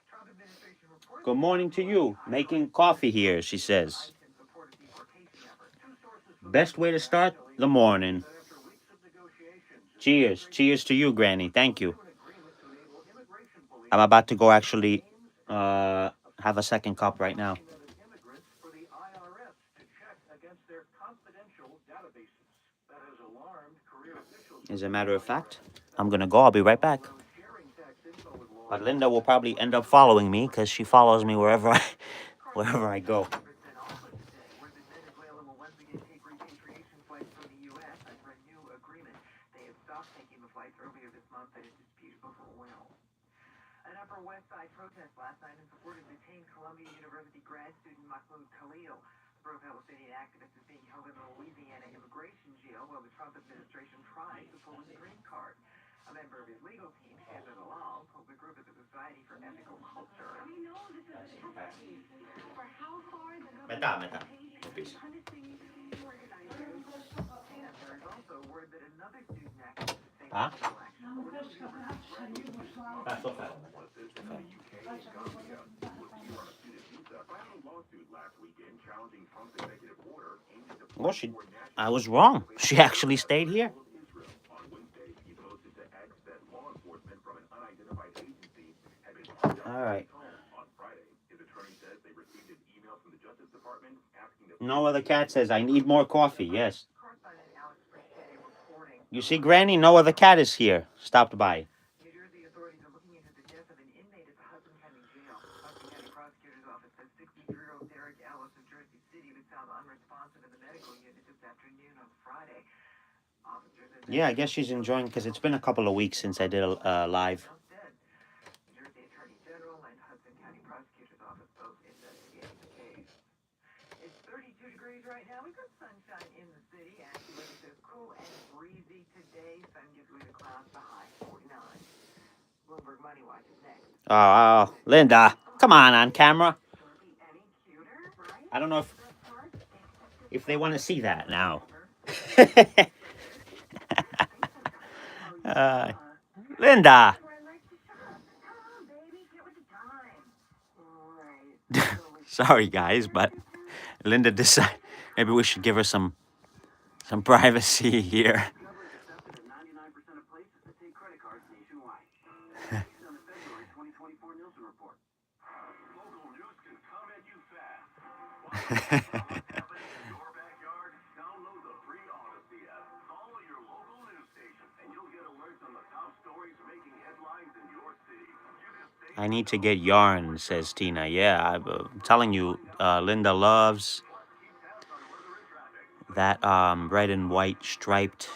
Trump administration reports Good morning to you. Making coffee here, she says. Best way to start the morning. Cheers. Cheers to you, Granny. Thank you. I'm about to go actually have a second cup right now. Immigrants for the IRS to check against their confidential databases. That has alarmed career officials. As a matter of fact, I'm going to go. I'll be right back. But Linda will probably end up following me because she follows me wherever I go. Where the Venezuela will once again take repatriation flights from the U.S. under a new agreement. They had stopped taking the flights earlier this month at a dispute over oil. An Upper West Side protest last night in support of detained Columbia Columbia University grad student Mahmoud Khalil. The pro Palestinian activist is being held in a Louisiana immigration jail while the Trump administration tries to pull his green card. A member of his legal team, Heather Dalal, told the group at the Society for Ethical Culture. We know this is a test case for how far the Metà, government metà. is Capisco. punishing organizers. And there is also word that another student activist is facing Huh? an election. Fatto fare. Filed a lawsuit last weekend challenging Trump's executive order aimed at Well, I was wrong. She actually stayed here. Israel. On Wednesday, he posted to X that law enforcement from an unidentified agency had been All right. on Friday. His attorney says they received an email from the Justice Department asking that No other cat says, I need more coffee. Yes. Correspondent Alex Brichet reporting. You see, Granny, no other cat is here. Stopped by. New Jersey authorities are looking into the death of an inmate at the Hudson County Jail. Hudson County Prosecutor's Office says 63-year-old Derek Ellis of Jersey City was found unresponsive in the medical unit this afternoon on Friday. Officers in Yeah, I guess she's enjoying because it's been a couple of weeks since I did a live. dead. New Jersey Attorney General and Hudson County Prosecutor's Office both investigating the case. It's 32 degrees right now. We got sunshine in the city. Actually, it's cool and breezy today. Sun gives way to clouds. The high 49. Bloomberg Money Watch is next. Oh, Linda, come on camera. Any cuter, right? I don't know if they want to see that now. Linda. Sorry, guys, but Linda decided maybe we should give her some privacy here. Accepted at 99% of places that take credit cards nationwide. Based on the February 2024 Nielsen report. Local news can come at you fast. Want to know what's happening in your backyard? Download the free Odyssey app. Follow your local news station, and you'll get alerts on the top stories making headlines in your city. You can stay I need to get yarn, says Tina. Yeah, I'm telling you, Linda loves that red and white striped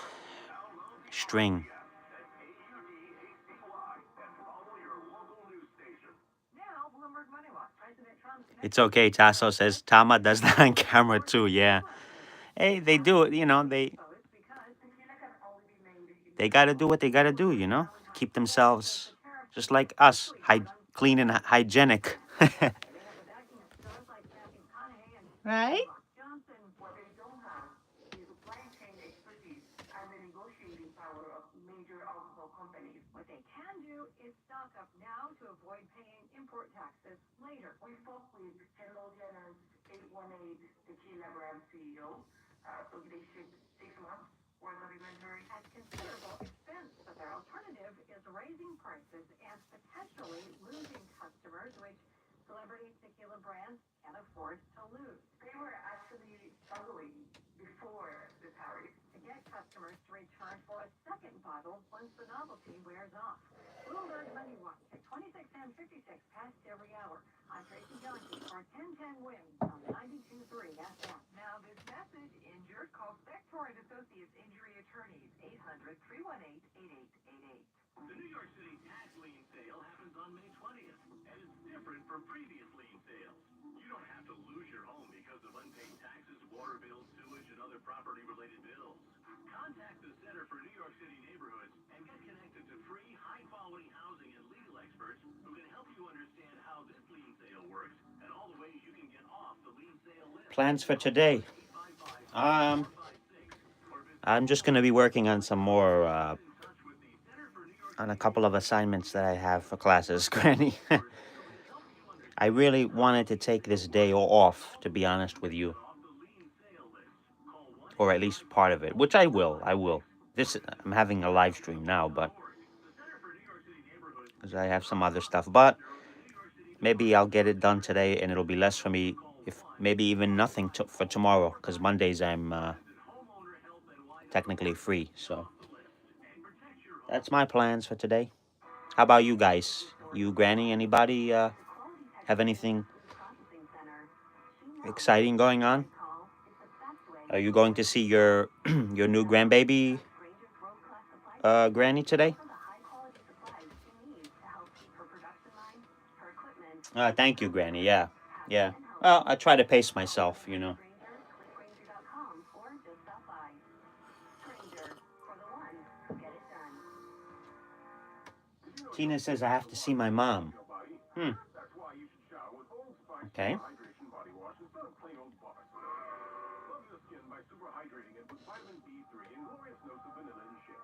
string. Now, Bloomberg Money Watch. President Trump's It's okay, Tasso says. Tama does that on camera too, yeah. Hey, they do it, you know, they got to do what they got to do, you know. Keep themselves just like us, clean and hygienic. Right? Johnson, what they don't have is supply chain expertise and the negotiating power of major alcohol companies. What they can do is stock up now to avoid paying import taxes later. We spoke with Hello Jenner's 818 Tequila brand CEO, so they ship 6 months worth of inventory. At considerable expense, but their alternative is raising prices and potentially losing customers, which celebrity tequila brands can afford to lose. They were actually struggling before the tariff. To get customers to return for a second bottle once the novelty wears off. Bloomberg Money Watch at 26 and 56 past every hour. I'm Tracy Johnson for 1010 Wins on 92.3 FM. Now this message, injured, call Spector and Associates Injury Attorneys, 800-318-8888. The New York City tax lien sale happens on May 20th, and it's different from previous lien sales. You don't have to lose your home because of unpaid taxes, water bills, sewage, and other property-related bills. Contact the Center for New York City Neighborhoods and get connected to free, high-quality housing and legal experts who can help you understand how this lien sale works and all the ways you can get off the lien sale list. Plans for today. I'm just going to be working on some more, on a couple of assignments that I have for classes, Granny. I really wanted to take this day off, to be honest with you. Or at least part of it, which I will. I'm having a live stream now, but because I have some other stuff. But maybe I'll get it done today, and it'll be less for me, if maybe even nothing for tomorrow, because Mondays I'm technically free. So that's my plans for today. How about you guys? You, Granny, anybody have anything exciting going on? Are you going to see your your new grandbaby, Granny, today? Thank you, Granny. Yeah. Yeah. Well, I try to pace myself, you know. Stranger.com or just stop by. Stranger, for the one who get it done. Tina says I have to see my mom. That's why you should shower with Old Spice Okay. Super Hydration Body Wash instead of plain old bar soap. Love your skin by super hydrating it with vitamin D3 and glorious notes of vanilla and shea.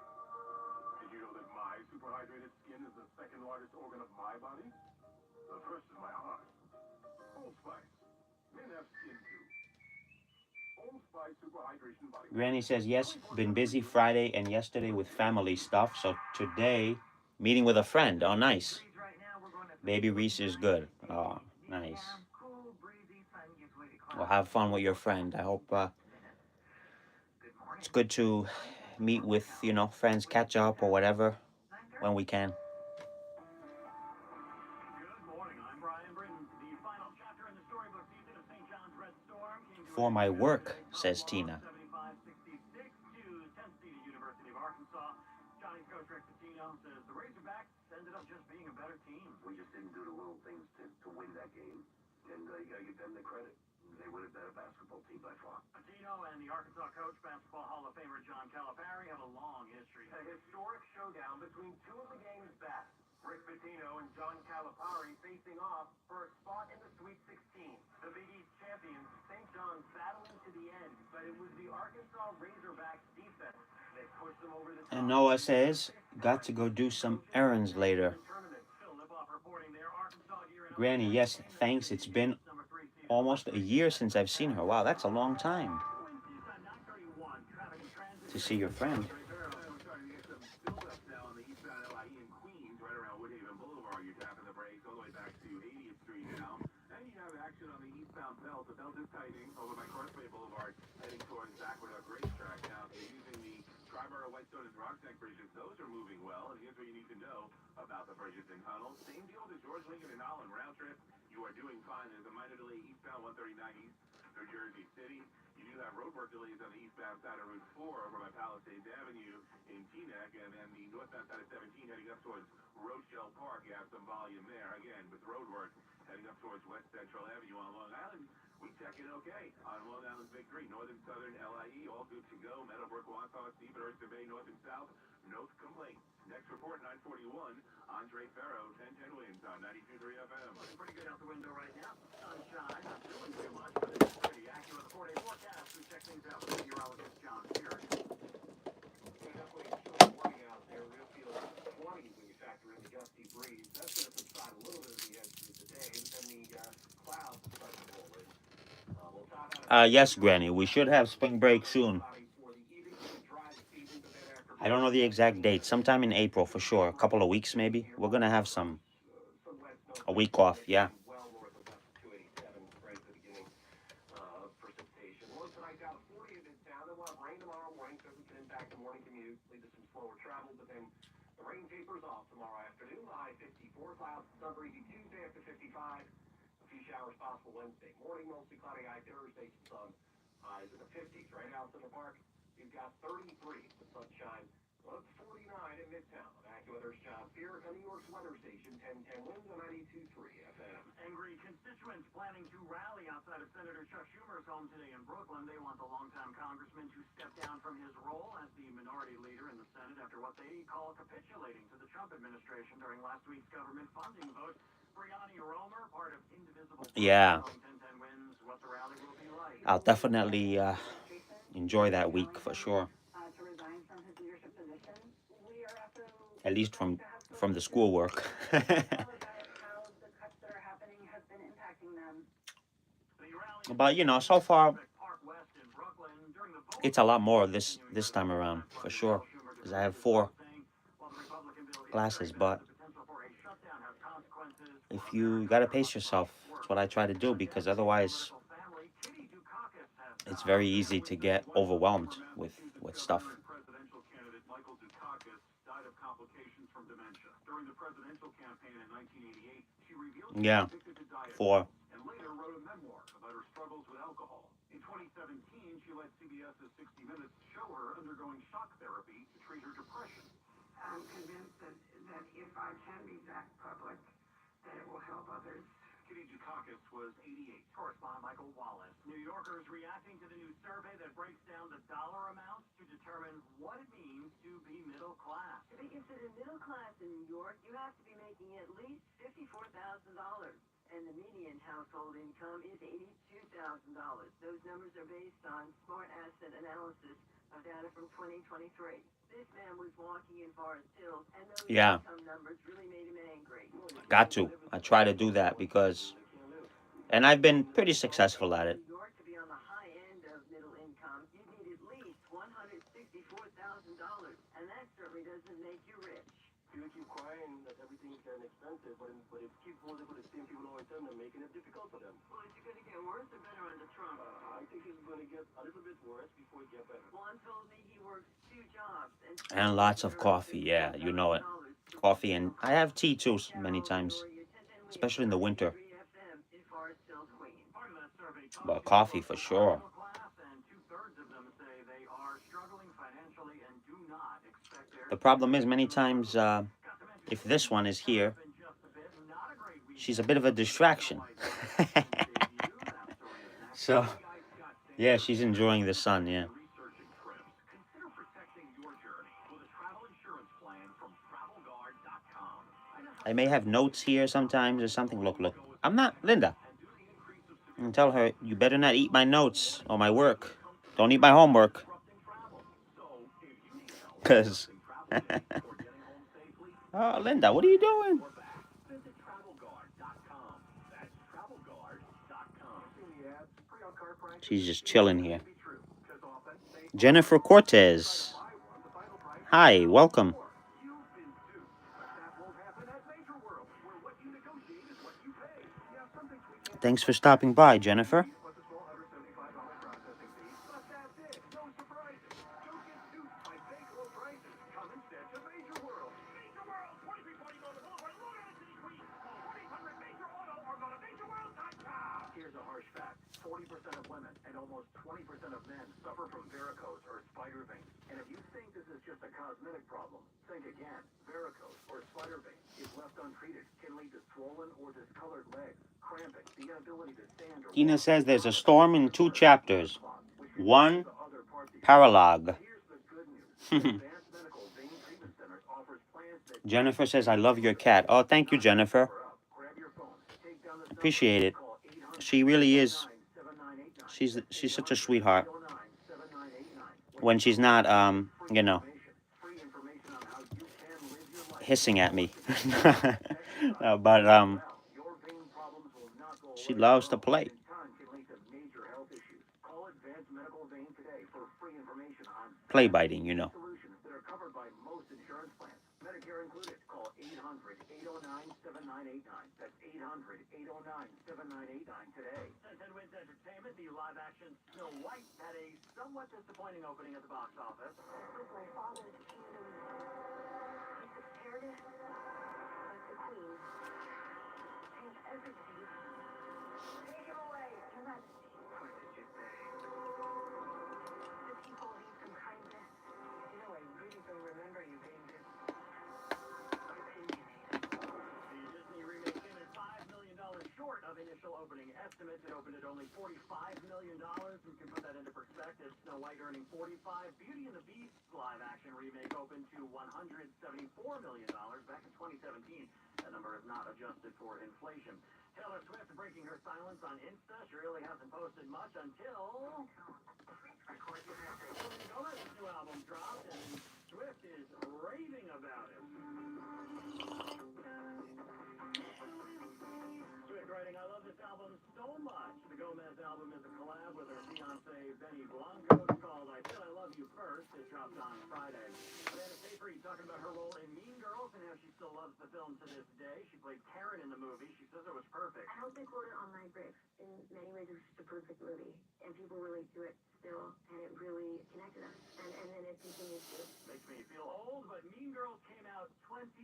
Did you know that my super hydrated skin is the second largest organ of my body? The first is my heart. Old Spice. Men have skin too. Old Spice Super Hydration Body Wash. Granny says, yes, been busy Friday and yesterday with family stuff. So today, meeting with a friend. Oh, nice. Baby Reese is good. Oh, nice. Well, have fun with your friend. I hope it's good to meet with, you know, friends, catch up or whatever when we can. Good morning, I'm Brian Britton. The final chapter in the storybook season of St. John's Red Storm came to For an my end work, yesterday. says Columbus Tina. 75-66 to Tennessee University of Arkansas. Johnny's coach Rick Pitino says the Razorbacks ended up just being a better team. We just didn't do the little things to win that game, and you gotta give them the credit. They were a better basketball team by far. Pitino and the Arkansas coach, Basketball Hall of Famer John Calipari, have a long history. A historic showdown between two of the game's best. Rick Pitino and John Calipari facing off for a spot in the Sweet 16. The Big East champions, St. John's, battling to the end, but it was the Arkansas Razorbacks defense that pushed them over the top. And Noah says, got to go do some errands later. Phil Lipoff reporting there. Arkansas here in Granny, yes, thanks. It's been number 3 seed. almost a year since I've seen her. Wow, that's a long time Wednesdays on 931. Traffic and transit. to see your friend. We're starting to get some build-up now on the eastbound LIE in Queens, right around Woodhaven Boulevard. You're tapping the brakes all the way back to 80th Street now. And you have action on the eastbound belt. The belt is tightening over by Crossway Boulevard, heading towards Aqueduct Racetrack. Now, if you're using the Triborough, Whitestone, and Roxneck bridges, those are moving well. And here's what you need to know about the bridges and tunnels. Same deal as George Lincoln and Holland round trip. You are doing fine. There's a minor delay eastbound 139 East New Jersey City. You do have roadwork delays on the eastbound side of Route 4 over by Palisades Avenue in Teaneck, and then the northbound side of 17 heading up towards Rochelle Park. You have some volume there. Again, with roadwork heading up towards West Central Avenue on Long Island, we check in okay on Long Island's Big Three. Northern, Southern, LIE, all good to go. Meadowbrook, Wausau, Stephen, Oyster Bay, North and South, no complaints. Next report, 941, Andre Ferro, 1010 wins on 92.3 FM. Looking pretty good out the window right now. Sunshine, not doing too much, but it's pretty accurate. The 4-day forecast. We check things out with meteorologist John Fearing. Definitely still warning out there. Real feel 20s when you factor in the gusty breeze. That's going to subside a little bit as we head through the day, but then the clouds start to roll in. We'll talk about Yes, Granny, we should have spring break soon. for the evening of the dry season, but then after I don't know the exact date. Sometime in April for sure. A couple of weeks maybe. We're gonna have a week off. Yeah. well north of west 287 right at the beginning of precipitation. Low tonight down to 40 in Midtown. Then we'll have rain tomorrow morning, so we can impact the morning commute, lead to some slower travel, but then the rain tapers off tomorrow afternoon. The high 54, clouds, sun breezy Tuesday up to 55. A few showers possible Wednesday morning, mostly cloudy high Thursday, some sun, highs in the 50s. Right out to the park, you've got 33 with sunshine. Well, it's 49 in Midtown. AccuWeather's John Fear on New York's weather station, 1010 winds on 92.3 FM. Angry constituents planning to rally outside of Senator Chuck Schumer's home today in Brooklyn. They want the longtime congressman to step down from his role as the minority leader in the Senate after what they call capitulating to the Trump administration during last week's government funding vote. Brianni Romer, part of Indivisible. Yeah. 1010 wins. What the rally will be like. I'll definitely enjoy that week for sure. To resign from his leadership position. We are also At least from the schoolwork. about how the cuts that are happening has been impacting them. The rally But you know, so far Park West in Brooklyn during the vote. it's a lot more this time around for sure. Because I have 4 glasses, but if you gotta pace yourself, that's what I try to do, because otherwise it's very easy to get overwhelmed with stuff. Presidential candidate Michael Dukakis died of complications from dementia. During the presidential campaign in 1988, she revealed she Yeah. was addicted to diet 4. and later wrote a memoir about her struggles with alcohol. In 2017, she let CBS's 60 Minutes show her undergoing shock therapy to treat her depression. I'm convinced that if I can be that public, that it will help others Kitty Dukakis was 88. Correspondent Michael Wallace. New Yorkers reacting to the new survey that breaks down the dollar amounts to determine what it means to be middle class. To be considered middle class in New York, you have to be making at least $54,000. And the median household income is $82,000. Those numbers are based on smart asset analysis of data from 2023. This man was walking in Forest Hills, and those Yeah, income numbers really made him angry. got to. I try to do that because, and I've been pretty successful at it. New York, to be on the high end of middle income, you need at least $164,000, and that certainly doesn't make you rich. You keep crying that everything's getting expensive, but if people live with the same people long term, they're making it difficult for them. Well, is it going to get worse or better under Trump? I think it's going to get a little bit worse before it gets better. Juan told me he works 2 jobs And lots of coffee. Yeah, you know it. Coffee, and I have tea too many times, especially in the winter. But coffee for sure. The problem is many times, if this one is here, she's a bit of a distraction. So, yeah, she's enjoying the sun, yeah. I may have notes here sometimes or something. Look. I'm not Linda. And tell her, you better not eat my notes or my work. Don't eat my homework. Because... Oh, Linda, what are you doing? She's just chilling here. Jennifer Cortez. Hi, welcome. Thanks for stopping by, Jennifer. Here's a harsh fact. 40% of women and almost 20% of men suffer from varicose or spider veins. And if you think this is just a cosmetic problem, think again. Varicose or spider veins, if left untreated, can lead to swollen or discolored legs, cramping, the inability to stand or Tina says there's a storm in 2 chapters. 1, paralogue. Jennifer says, I love your cat. Oh, thank you, Jennifer. Appreciate it. She really is. She's such a sweetheart. When she's not, you know, hissing at me. But she loves to play. Play biting, you know. Medicare included. Call 800-809-7989. That's 800-809-7989 today. Ten Wins Entertainment, the live-action Snow White, had a somewhat disappointing opening at the box office. With my father's kingdom, he's the paradise, like the queen. I have everything. Take him away, Your Majesty. What did you say? The people need some kindness. You know, I really don't remember you being this The Disney remake came in $5 million short of initial opening estimates. It opened at only $45 million. You can put that into perspective. Snow White earning $45. Beauty and the Beast live-action remake opened to $174 million back in 2017. That number is not adjusted for inflation. Taylor Swift breaking her silence on Insta. She really hasn't posted much until Gomez's new album dropped, and Swift is raving about it. Swift writing, I love this album so much. The Gomez album is a collab with her fiancé Benny Blanco. It's called I Said I Love You First. It dropped on Friday. Amanda Seyfried talking about her role in Mean Girls and how she still loves the film to this day. She played Karen in the movie. She says it was perfect. I hope they quote it on my bricks. In many ways, it was just a perfect movie, and people relate to it still, and it really connected us, and then it continues to. Makes me feel old, but Mean Girls came out 21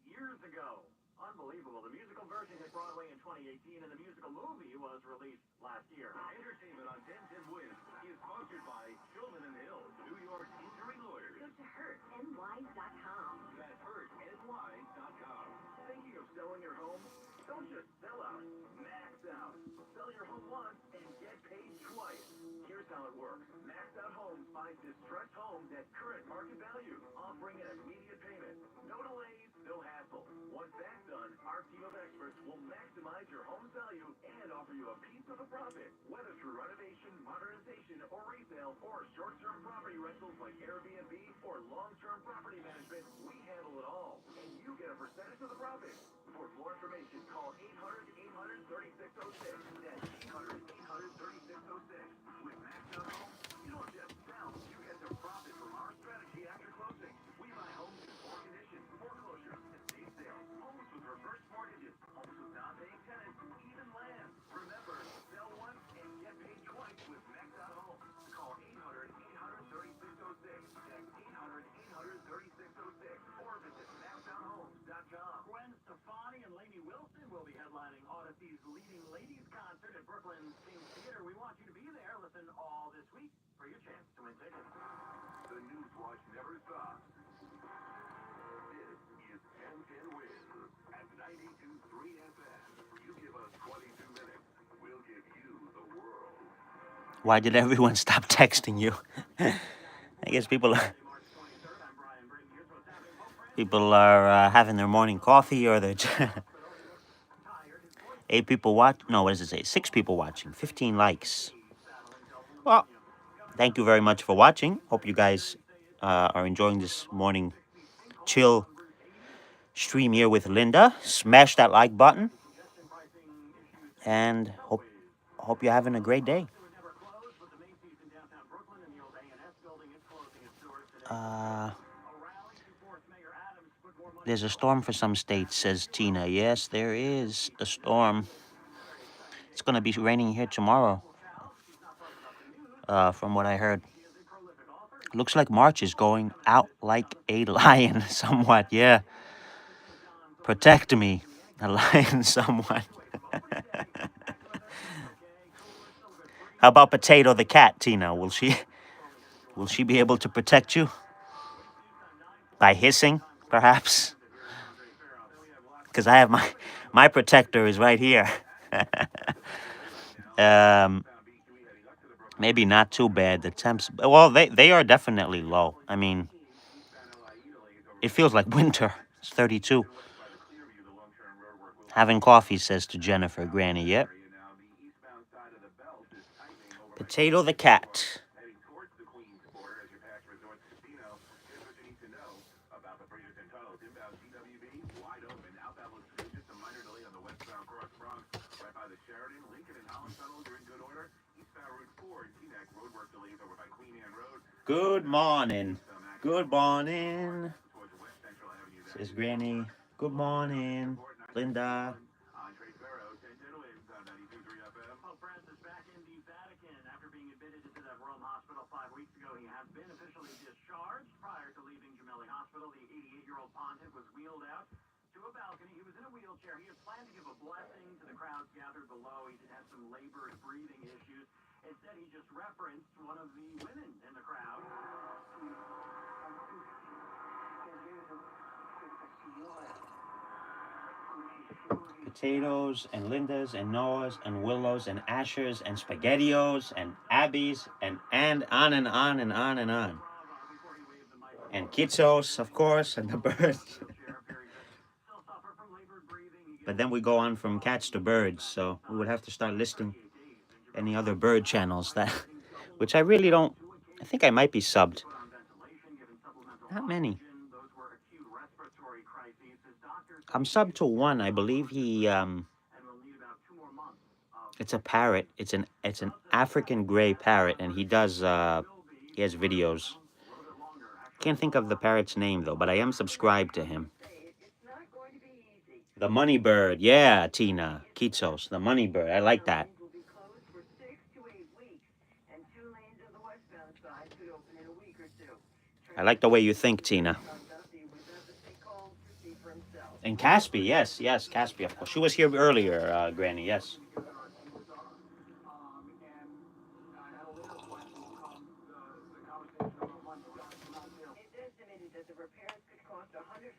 years ago. Unbelievable. The musical version hit Broadway in 2018, and the musical movie was released last year. Entertainment on 10 Wins is sponsored by Shulman & Hill, New York injury lawyers. Go to hurtny.com. That's hurtny.com. Thinking of selling your home? Don't just sell out. home once and get paid twice. Here's how it works. Maxed Out Homes finds distressed homes at current market value, offering an immediate payment. No delays, no hassle. Once that's done, our team of experts will maximize your home's value and offer you a piece of the profit, whether through renovation, modernization, or resale, or short-term property rentals like Airbnb or long-term property management. We handle it all, and you get a percentage of the profit. For more information, call 800-800-3606. That's 800-800-3606. With Maxed Out Homes, you don't just sell, you get the profit from our strategy after closing. We buy homes in poor condition, foreclosures, estate sales, homes with reverse mortgages, homes with non-paying tenants, even land. Remember, sell once and get paid twice with Maxed Out Homes. Call 800-800-3606. That's 800-800-3606. Or visit maxouthomes.com. Gwen Stefani and Lainey Wilson will be headlining Odyssey's Leading Ladies concert at Brooklyn's King's Theater. We want you to be there. Listen all this week for your chance to win tickets. The News Watch never stops. This is 1010 Wins at 92.3 FM. You give us 22 minutes, we'll give you the world. Why did everyone stop texting you? I guess people are having their morning coffee, or they're 8 people watch. No, what does it say? 6 people watching, 15 likes. Well, thank you very much for watching. Hope you guys are enjoying this morning chill stream here with Linda. Smash that like button, and hope you're having a great day. There's a storm for some states, says Tina. Yes, there is a storm. It's going to be raining here tomorrow, from what I heard. Looks like March is going out like a lion somewhat, yeah. Protect me, a lion somewhat. How about Potato the cat, Tina? Will she be able to protect you? By hissing, perhaps? Because I have my protector is right here. Maybe not too bad. The temps, well, they are definitely low. I mean, it feels like winter. It's 32. Having coffee, says to Jennifer Granny. Yep. Potato the cat. Good morning. Good morning. Says Granny. Good morning, Linda. Pope Francis back in the Vatican after being admitted into that Rome hospital 5 weeks ago. He has been officially discharged. Prior to leaving Gemelli Hospital, the 88-year-old pontiff was wheeled out to a balcony. He was in a wheelchair. He had planned to give a blessing to the crowds gathered below. He did have some labored breathing issues. Instead, he just referenced one of the women in the crowd. Potatoes and Lindas and Noahs and Willows and Ashers and SpaghettiOs and Abbeys and on and on and on and on. And Kitsos, of course, and the birds. But then we go on from cats to birds, so we would have to start listing any other bird channels that, which I really don't. I think I might be subbed. Not many. I'm subbed to one. I believe he. It's a parrot. It's an African gray parrot, and he does. He has videos. Can't think of the parrot's name though, but I am subscribed to him. The Money Bird, yeah, Tina Kitsos, the Money Bird. I like that. I like the way you think, Tina. And Caspi, yes, Caspi, of course. She was here earlier, Granny, yes. It's estimated that the repairs could cost $150,000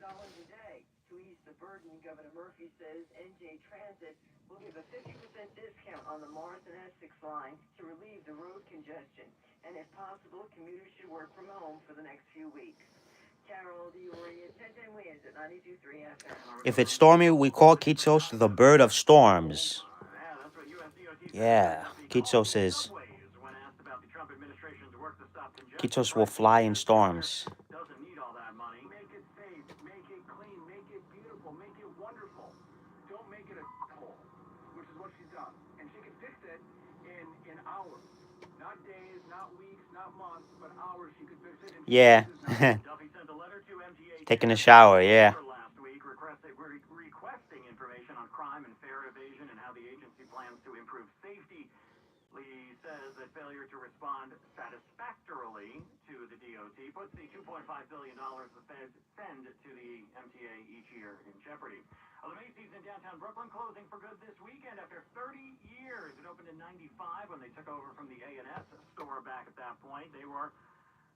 a day. To ease the burden, Governor Murphy says NJ Transit will give a 50% discount on the Mars and Essex line to relieve the road congestion. And if possible, commuters should work from home for the next few weeks. Carol Diori at 1010 Wins at 92.3 FM. If it's stormy, we call Kitsos the bird of storms. Yeah, Kitsos is. Kitsos will fly in storms. Doesn't need all that money. Make it safe, make it clean, make it beautiful, make it wonderful. Don't make it a hole, which is what she's done. And she can fix it in hours. Not days, not weeks, not months, but hours she could fix it. Yeah. Duffy sent a letter to MTA Taking a shower, yeah. last week requesting information on crime and fare evasion and how the agency plans to improve safety. Lee says that failure to respond satisfactorily to the DOT puts the $2.5 billion the feds send to the MTA each year in jeopardy. The Macy's in downtown Brooklyn closing for good this weekend after 30 years. It opened in '95 when they took over from the A&S store back at that point. They were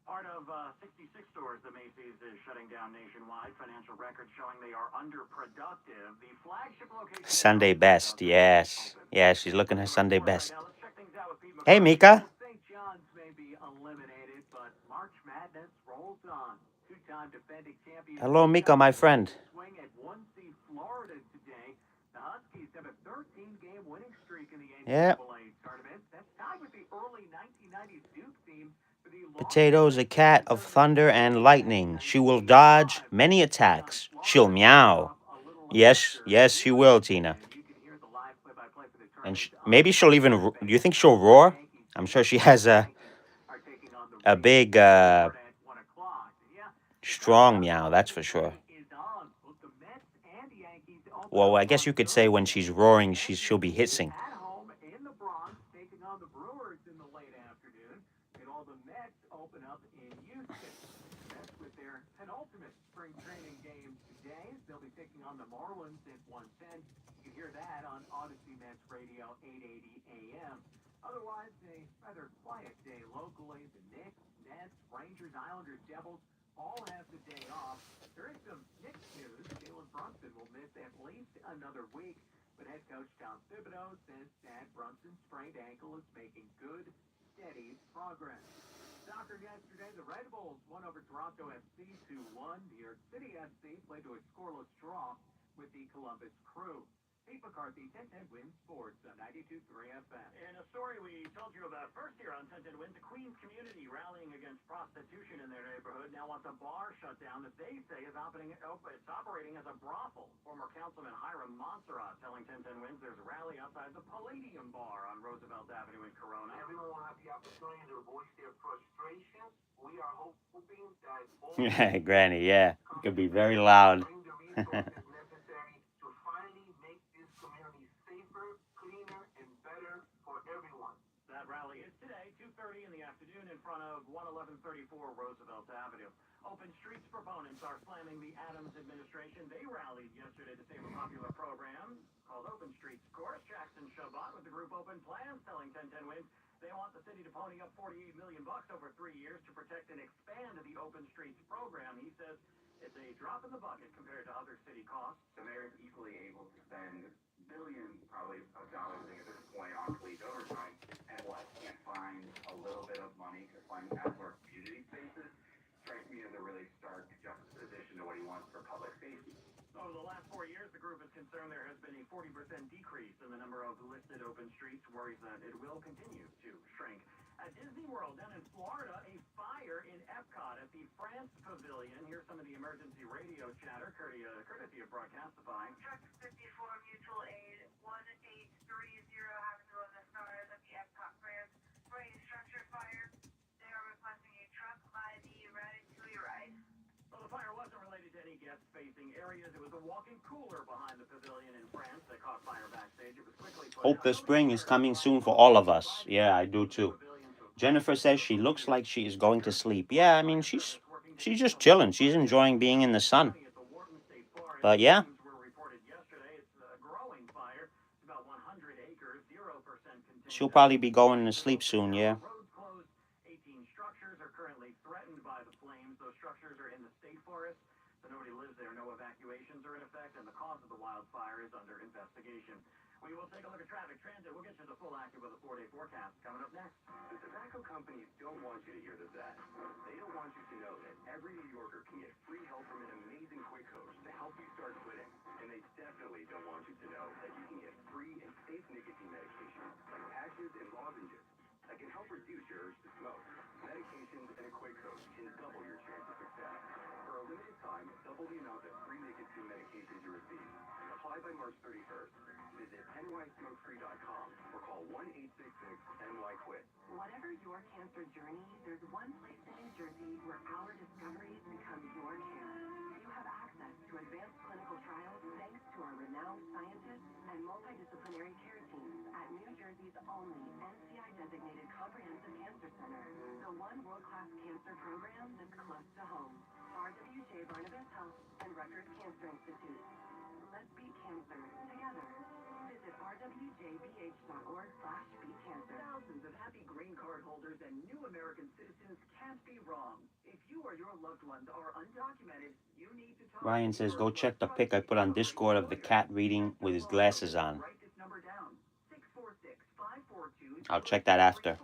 part of 66 stores the Macy's is shutting down nationwide. Financial records showing they are underproductive. The flagship location... Sunday best, yes. Yeah, she's looking her Sunday best. Hey, Mika. St. John's may be eliminated, but March Madness rolls on. Two-time defending champions... Hello, Mika, my friend. ...swing at 1-seed Florida today. The Huskies have a 13-game winning streak in the NCAA tournament. That's tied with the early 1990s Duke team. Potato's a cat of thunder and lightning. She will dodge many attacks. She'll meow. Yes, yes, she will, Tina. And maybe she'll even... Do you think she'll roar? I'm sure she has a big, strong meow, that's for sure. Well, I guess you could say when she's roaring, she'll be hissing. On the Marlins at 1:10. You can hear that on Odyssey Mets Radio 880 AM. Otherwise, a rather quiet day locally. The Knicks, Nets, Rangers, Islanders, Devils all have the day off. There is some Knicks news. Jalen Brunson will miss at least another week, but head coach Tom Thibodeau says that Brunson's sprained ankle is making good, steady progress. Soccer yesterday, the Red Bulls won over Toronto FC 2-1. New York City FC played to a scoreless draw with the Columbus Crew. Pete McCarthy, 1010 Wins Sports on 92.3 FM. In a story we told you about first here on 1010 Wins, the Queens community rallying against prostitution in their neighborhood now wants a bar shut down that they say is operating as a brothel. Former Councilman Hiram Montserrat telling 1010 Wins there's a rally outside the Palladium Bar on Roosevelt Avenue in Corona. Everyone will have the opportunity to voice their frustration. We are hoping that all Yeah, Granny, yeah. It could be very loud. bring the resources necessary to finally make this community safer, cleaner, and better for everyone. That rally is today, 2:30 in the afternoon in front of 11134 Roosevelt Avenue. Open Streets proponents are slamming the Adams administration. They rallied yesterday to save a popular program called Open Streets Course. Jackson Shabbat with the group Open Plans telling 1010 Wins they want the city to pony up $48 million over 3 years to protect and expand the Open Streets program. He says it's a drop in the bucket compared to other city costs. The mayor is equally able to spend billions, probably, of dollars at this point on police overtime, and can't find a little bit of money to fund outdoor community spaces. Strikes me as a really stark juxtaposition to what he wants for public safety. Over the last 4 years, the group is concerned there has been a 40% decrease in the number of listed open streets, worries that it will continue to shrink. At Disney World down in Florida, a fire in Epcot at the France Pavilion. Here's some of the emergency radio chatter, courtesy of Broadcastify. Truck 54 Mutual Aid 1830 having to run the stars at the Epcot France for a structure fire. They are requesting a truck by the Ratatouille ride. Well, the fire wasn't related to any guest-facing areas. It was a walk-in cooler behind the pavilion in France that caught fire backstage. It was quickly put Hope out. the spring is coming soon for all of us. Yeah, I do too. Jennifer says she looks like she is going to sleep. Yeah, I mean, she's just chilling. She's enjoying being in the sun. But yeah. She'll probably be going to sleep soon, yeah. 18 structures are currently threatened by the flames. Those structures are in the state forest, so nobody lives there. No evacuations are in effect, and the cause of the wildfire is under investigation. We will take a look at traffic. Transit you about the 4-day forecast coming up next. The tobacco companies don't want you to hear the best. They don't want you to know that every New Yorker can get free help from an amazing quick coach to help you start quitting. And they definitely don't want you to know that you can get free and safe nicotine medication like patches and lozenges that can help reduce your urge to smoke. Medications and a quick coach can double your chance of success. For a limited time, double the amount of free nicotine medications you receive. Apply by March 31st. Visit nysmokefree.com or call 1-866-NY-QUIT. Whatever your cancer journey, there's one place in New Jersey where our discoveries become your care. You have access to advanced clinical trials thanks to our renowned scientists and multidisciplinary care teams at New Jersey's only NCI-designated comprehensive cancer center, the one world-class cancer program that's close to home. RWJ Barnabas Health and Rutgers Cancer Institute. Let's beat cancer together. Visit rwjbh.org/beatcancer. Thousands of happy green card holders and new American citizens can't be wrong. If you or your loved ones are undocumented, you need to talk. Ryan says, go check the pic I put on Discord of the cat reading with his glasses on. Write this number down. 646-542. I'll check that after.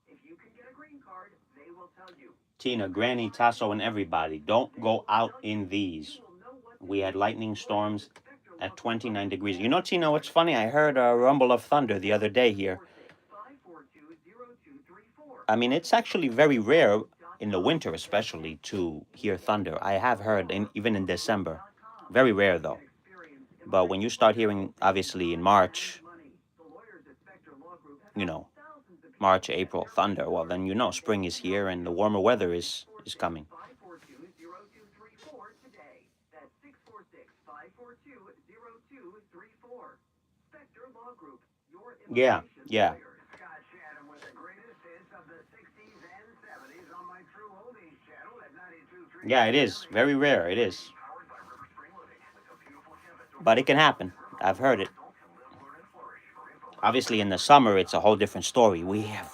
If you can get a green card, they will tell you. Tina, Granny, Tasso, and everybody, don't go out in these. We had lightning storms at 29 degrees. You know, Tina, what's funny? I heard a rumble of thunder the other day here. I mean, it's actually very rare in the winter, especially, to hear thunder. I have heard, even in December. Very rare, though. But when you start hearing, obviously, in March, you know, March, April, thunder, well, then you know spring is here and the warmer weather is coming. Yeah, yeah. Yeah, it is. Very rare, it is. But it can happen. I've heard it. Obviously, in the summer, it's a whole different story. We have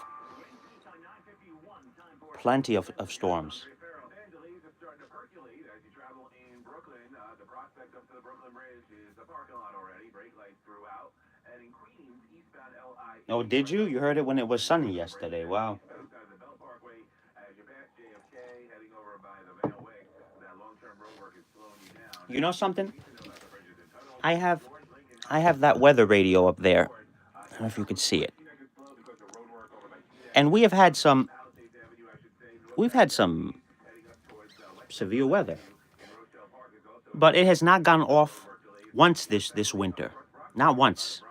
plenty of storms. Oh, did you? You heard it when it was sunny yesterday. Wow. You know something? I have that weather radio up there. I don't know if you can see it. And we've had some severe weather. But it has not gone off once this winter. Not once.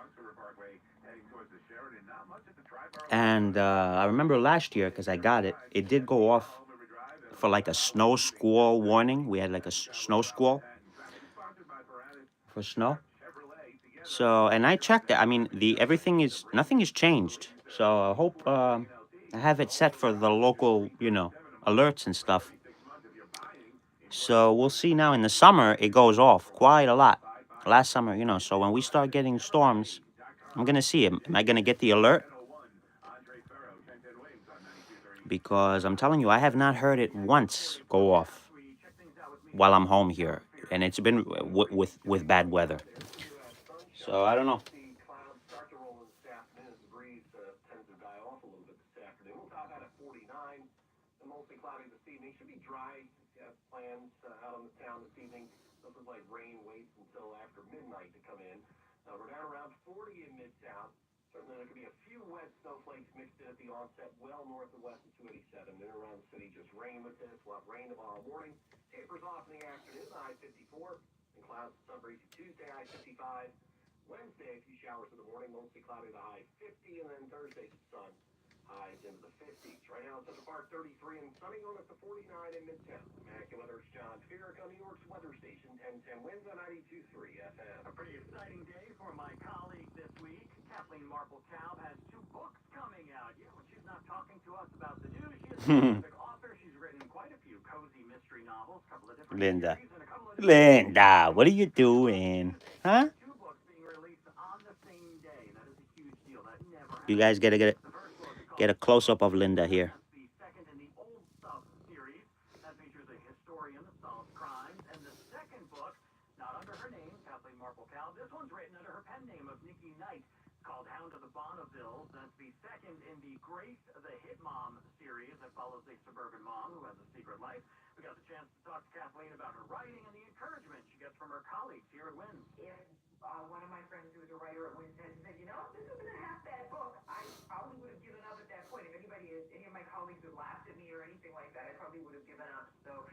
And I remember last year, because I got it, it did go off for like a snow squall warning. We had like a snow squall for snow. So, and I checked it. I mean, nothing is changed. So I hope I have it set for the local, you know, alerts and stuff. So we'll see now. In the summer, it goes off quite a lot. Last summer, you know, so when we start getting storms, I'm going to see it. Am I going to get the alert? Because I'm telling you, I have not heard it once go off while I'm home here. And it's been with bad weather. So I don't know. We're down around 40 in Mid-South. Certainly there could be a few wet snowflakes mixed in at the onset, well north and west of 287. In and around the city, just rain with this. We'll have rain tomorrow morning. Tapers off in the afternoon, I-54. And clouds to some breezy Tuesday, I-55. Wednesday, a few showers in the morning, mostly cloudy to high 50. And then Thursday, some sun, highs into the 50s. Right now in Central Park, 33 and sunny, going up to 49 in Midtown. AccuWeather's John Feerick on New York's weather station, 1010 winds on 92.3 FM. A pretty exciting day for my colleague this week. Kathleen Marple-Kalb has 2 books coming out. Yeah, when she's not talking to us about the news, she is a prolific author. She's written quite a few cozy mystery novels, a couple of different Linda. series, and a couple of Linda, what are you doing? Huh? 2 books being released on the same day. That is a huge deal. That never happens. You guys get a close-up of Linda here. The second in the Old Stuff series that features a historian that solves crimes, and the second book, not under her name, Kathleen Marple-Kalb. This one's written under her pen name of Nikki Knight, called Hound of the the Bonnevilles. That's the second in the Grace the Hit Mom series that follows a suburban mom who has a secret life. We got the chance to talk to Kathleen about her writing and the encouragement she gets from her colleagues here at WINS. If one of my friends who was a writer at WINS had said, you know, this isn't a half-bad book, I probably would have given up at that point. If any of my colleagues had laughed at me or anything like that, I probably would have given up. So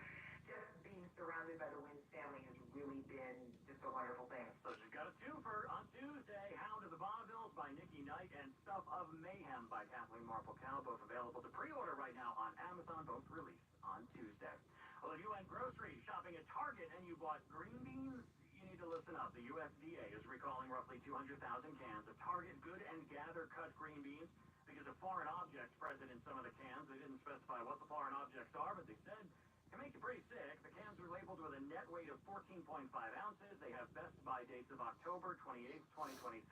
just being surrounded by the WINS family has really been just a wonderful thing. So she's got a twofer on Tuesday, Hound of the Bonnevilles by Nikki Knight and Stuff of Mayhem by Kathleen Marple-Cal, both available to pre-order right now on Amazon, both released on Tuesday. Well, if you went grocery shopping at Target and you bought green beans, you need to listen up. The USDA is recalling roughly 200,000 cans of Target Good and Gather cut green beans because of foreign objects present in some of the cans. They didn't specify what the foreign objects are, but they said can make you pretty sick. The cans are labeled with a net weight of 14.5 ounces. They have best buy dates of October 28th, 2026.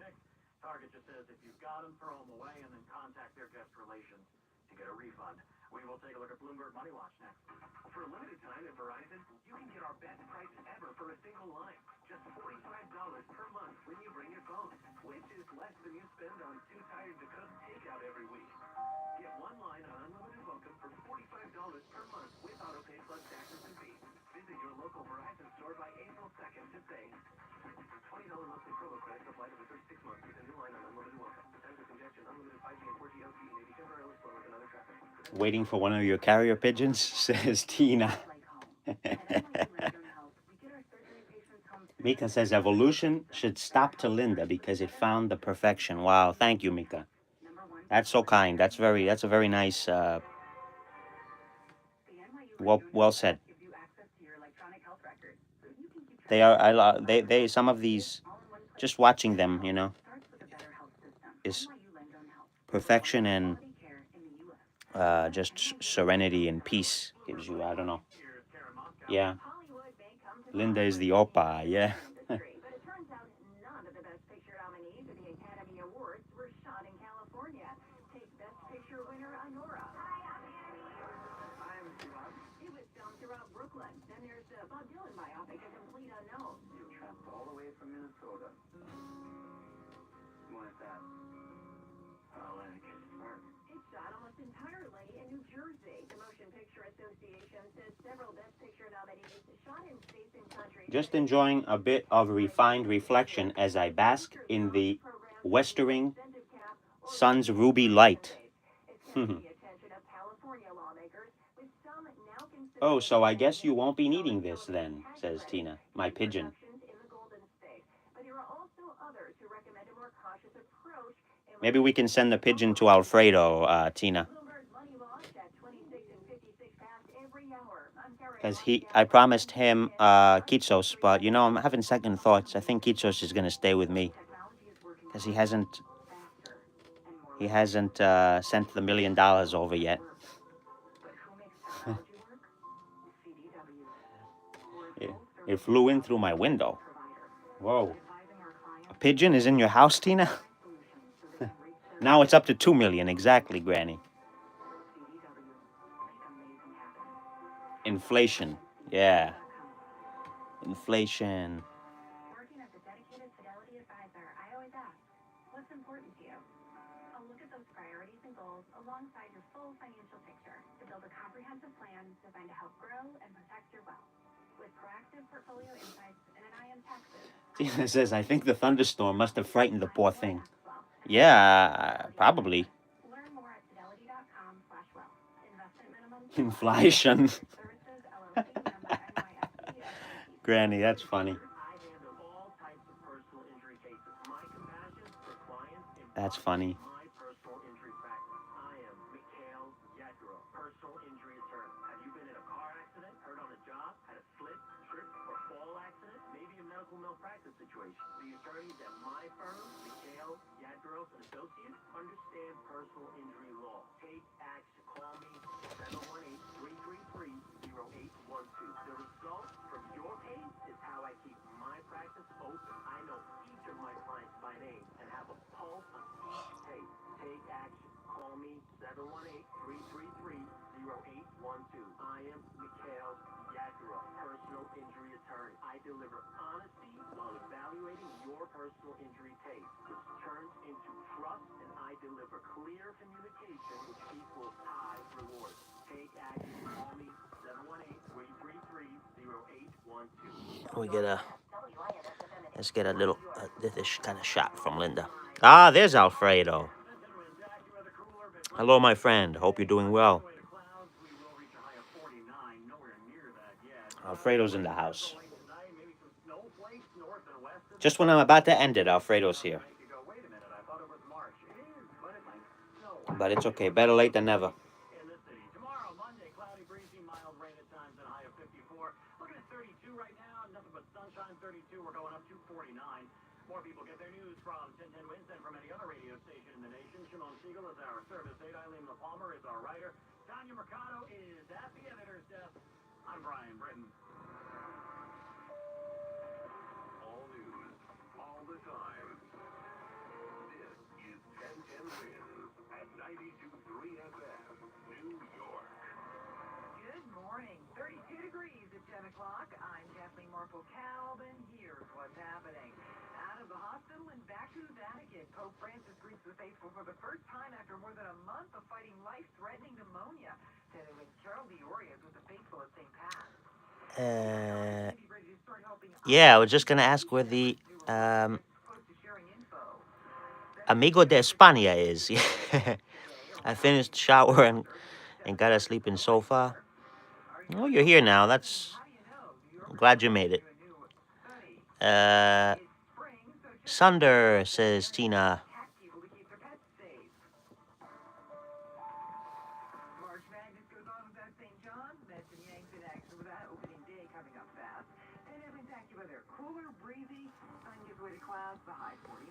Target just says if you've got them, throw them away and then contact their guest relations to get a refund. We will take a look at Bloomberg Money Watch next. For a limited time at Verizon, you can get our best price ever for a single line. Just $45 per month when you bring your phone, which is less than you spend on Too Tired to Cook takeout every week. Get one line on unlimited welcome for $45 per month with autopay plus taxes and fees. Visit your local Verizon store by April 2nd to save. $20 monthly promo credits apply to the first 6 months with a new line on unlimited welcome. Times of congestion, unlimited 5G and 4G LTE may be temporarily slower than other traffic. Waiting for one of your carrier pigeons, says Tina. Mika says evolution should stop to Linda because it found the perfection. Wow, thank you, Mika. That's so kind. That's a very nice. Well said. They some of these, just watching them, you know, is perfection and just serenity and peace gives you. I don't know. Yeah. Linda is the oppa. Yeah. But it turns out none of the Best Picture nominees at the Academy Awards were shot in California. Take Best Picture winner Anora. I'm Rob. It was filmed throughout Brooklyn. Then there's the Bob Dylan biopic, A Complete Unknown. You're trapped all the way from Minnesota. What is that? Atlantic Park. It's shot almost entirely in New Jersey. The Motion Picture Association says several Best Picture nominees shot in states and countries. Just enjoying a bit of refined reflection as I bask in the westering sun's ruby light. Oh, so I guess you won't be needing this then, says Tina, my pigeon. Maybe we can send the pigeon to Alfredo, Tina. Because I promised him Kitsos, but you know, I'm having second thoughts. I think Kitsos is going to stay with me. Because he hasn't sent the $1 million over yet. It flew in through my window. Whoa. A pigeon is in your house, Tina? Now it's up to 2 million, exactly, Granny. Inflation, yeah. Inflation. Working as a dedicated Fidelity advisor, I always ask, what's important to you? I'll look at those priorities and goals alongside your full financial picture to build a comprehensive plan designed to help grow and protect your wealth. With proactive portfolio insights and an eye on taxes. Tina says, I think the thunderstorm must have frightened the poor thing. Yeah, probably. Learn more at fidelity.com/wealth. Investment minimum. Inflation. Granny, that's funny. That's funny. Malpractice situation. The attorneys at my firm, McHale, Yadros & Associates, understand personal injury law. Take action. Call me 718-333-0812. The result from your case is how I keep my practice open. I know each of my clients by name and have a pulse on each case. Take action. Call me 718-333-0812. I am Mikhail Yadro, personal injury attorney. I deliver honesty while evaluating improving your personal injury case, which turns into trust, and I deliver clear communication, which equals high rewards. Take action. Call me 718-333-0812. We get a. Let's get a little this kind of shot from Linda. Ah, there's Alfredo. Hello, my friend. Hope you're doing well. Alfredo's in the house. Just when I'm about to end it, Alfredo's here. But it's okay. Better late than never. Tomorrow, Monday, cloudy, breezy, mild rain at times and a high of 54. Looking at 32 right now, nothing but sunshine. 32, we're going up to 49. More people get their news from 1010 Wins and from any other radio station in the nation. Shimon Siegel is our service aide. Eileen LaPalmer is our writer. Tanya Mercado is at the editor's desk. I'm Brian Britton. All news, all the time. This is 1010 Wins at 92.3 FM, New York. Good morning. 32 degrees at 10 o'clock. I'm Kathleen Marple-Calvin. Here's what's happening. Out of the hospital and back to the Vatican, Pope Francis greets the faithful for the first time after more than a month of fighting life-threatening pneumonia. Today with Carol Diori is with the faithful at St. Pat. Yeah, I was just gonna ask where the Amigo de España is. I finished shower and got a sleeping sofa. Oh, you're here now. I'm glad you made it. Sunder, says Tina. March Madness goes on without St. John. Mets and Yanks in action with that opening day coming up fast. And everything's active weather. Cooler, breezy. Sun gives way to clouds. The high 49.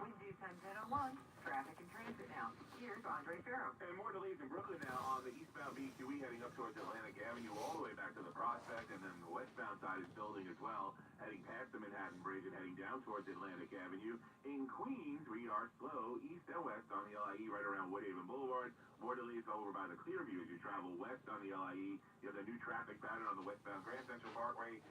Wind due time 10:01. Traffic and transit now. Here's Andre Farrow. And more delays in Brooklyn now on the eastbound BQE heading up towards Atlantic Avenue all the way back to the Prospect, and then the westbound side is building as well, heading past the Manhattan Bridge and heading down towards Atlantic Avenue. In Queens, read our slow east and west on the LIE right around Woodhaven Boulevard. More delays over by the Clearview as you travel west on the LIE. You have the new traffic pattern on the westbound Grand Central Parkway.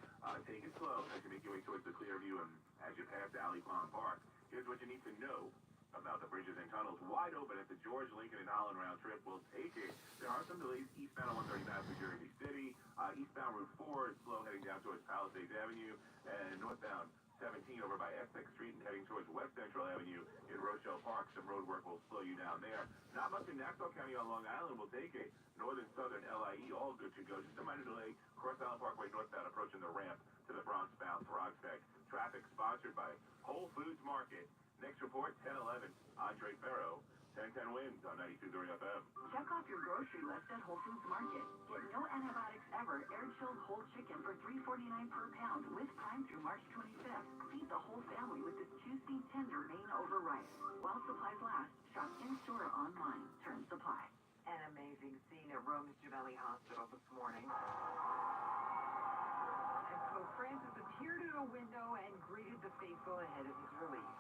Take it slow as you make your way towards the Clearview and as you pass Alley Pond Park. Here's what you need to know about the bridges and tunnels wide open at the George Lincoln and Holland round trip. We'll take it. There are some delays eastbound on 139 through Jersey City. Eastbound Route 4 is slow heading down towards Palisades Avenue. And northbound 17 over by Essex Street and heading towards West Central Avenue in Rochelle Park. Some road work will slow you down there. Not much in Nassau County on Long Island. We'll take it. Northern Southern LIE, all good to go. Just a minor delay. Cross Island Parkway northbound approaching the ramp to the Bronx bound Prospect. Traffic sponsored by Whole Foods Market. Next report, 10:11. Andre Farrow, 1010 Wins on 92.3 FM. Check off your grocery list at Whole Foods Market. Get no antibiotics ever air-chilled whole chicken for $3.49 per pound with Prime through March 25th. Feed the whole family with this juicy, tender Maine over rice. While supplies last, shop in-store or online. Terms apply. An amazing scene at Rome's Gemelli Hospital this morning. And Pope Francis appeared at a window and greeted the faithful ahead of his release.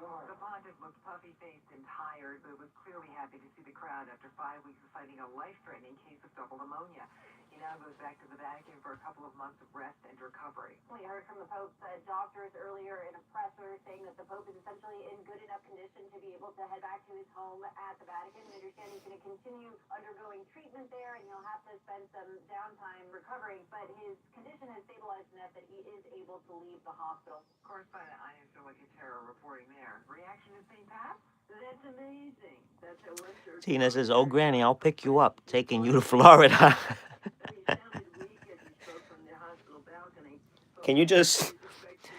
The pontiff looked puffy-faced and tired, but was clearly happy to see the crowd after 5 weeks of fighting a life-threatening case of double pneumonia. He now goes back to the Vatican for a couple of months of rest and recovery. We heard from the Pope's doctors earlier in a presser saying that the Pope is essentially in good enough condition to be able to head back to his home at the Vatican. We understand he's going to continue undergoing treatment there, and he'll have to spend some downtime recovering, but his condition has stabilized enough that he is able to leave the hospital. Correspondent Ayesha Terra reporting there. Reaction to St. Pat? That's amazing. That's a Western. Tina says, "Oh, Granny, I'll pick you up, taking you to Florida." He sounded weak as he spoke from the hospital balcony. Can you just,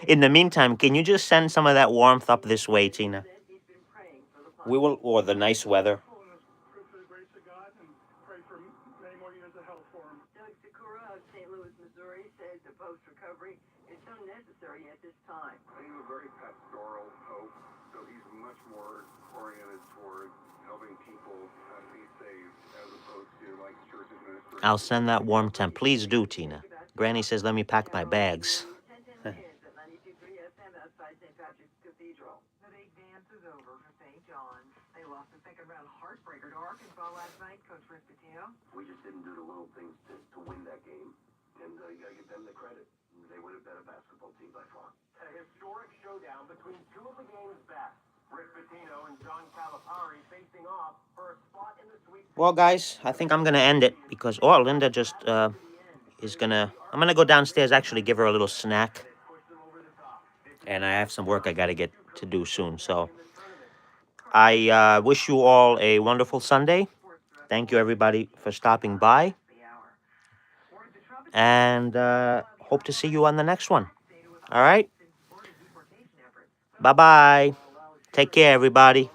in the meantime, can you just send some of that warmth up this way, Tina? He's been praying for the We will, or the nice weather. Pray for the grace of God and pray for many more years of health for him. Doug Sikora of St. Louis, Missouri says the Pope's recovery is so necessary at this time. He's a very pastoral pope, so he's much more oriented toward helping people be saved as opposed to like church administration. I'll send that warm temp. Please do, Tina. Granny says, "Let me pack my bags." 1010 Wins at 92.3 FM outside St. Patrick's Cathedral. The big dance is over for St. John. They They lost the second-round heartbreaker to Arkansas last night, Coach Rick Pitino. We just didn't do the little things to win that game, and you gotta give them the credit. They were a better basketball team by far. A historic showdown between two of the game's best. Rick Pitino and John Calipari facing off for a spot in the Sweet. Well, guys, I think I'm gonna end it because Linda just is gonna. I'm gonna go downstairs, actually give her a little snack, and I have some work I gotta get to do soon. So I wish you all a wonderful Sunday. Thank you, everybody, for stopping by, and hope to see you on the next one. All right. Bye-bye. Take care, everybody.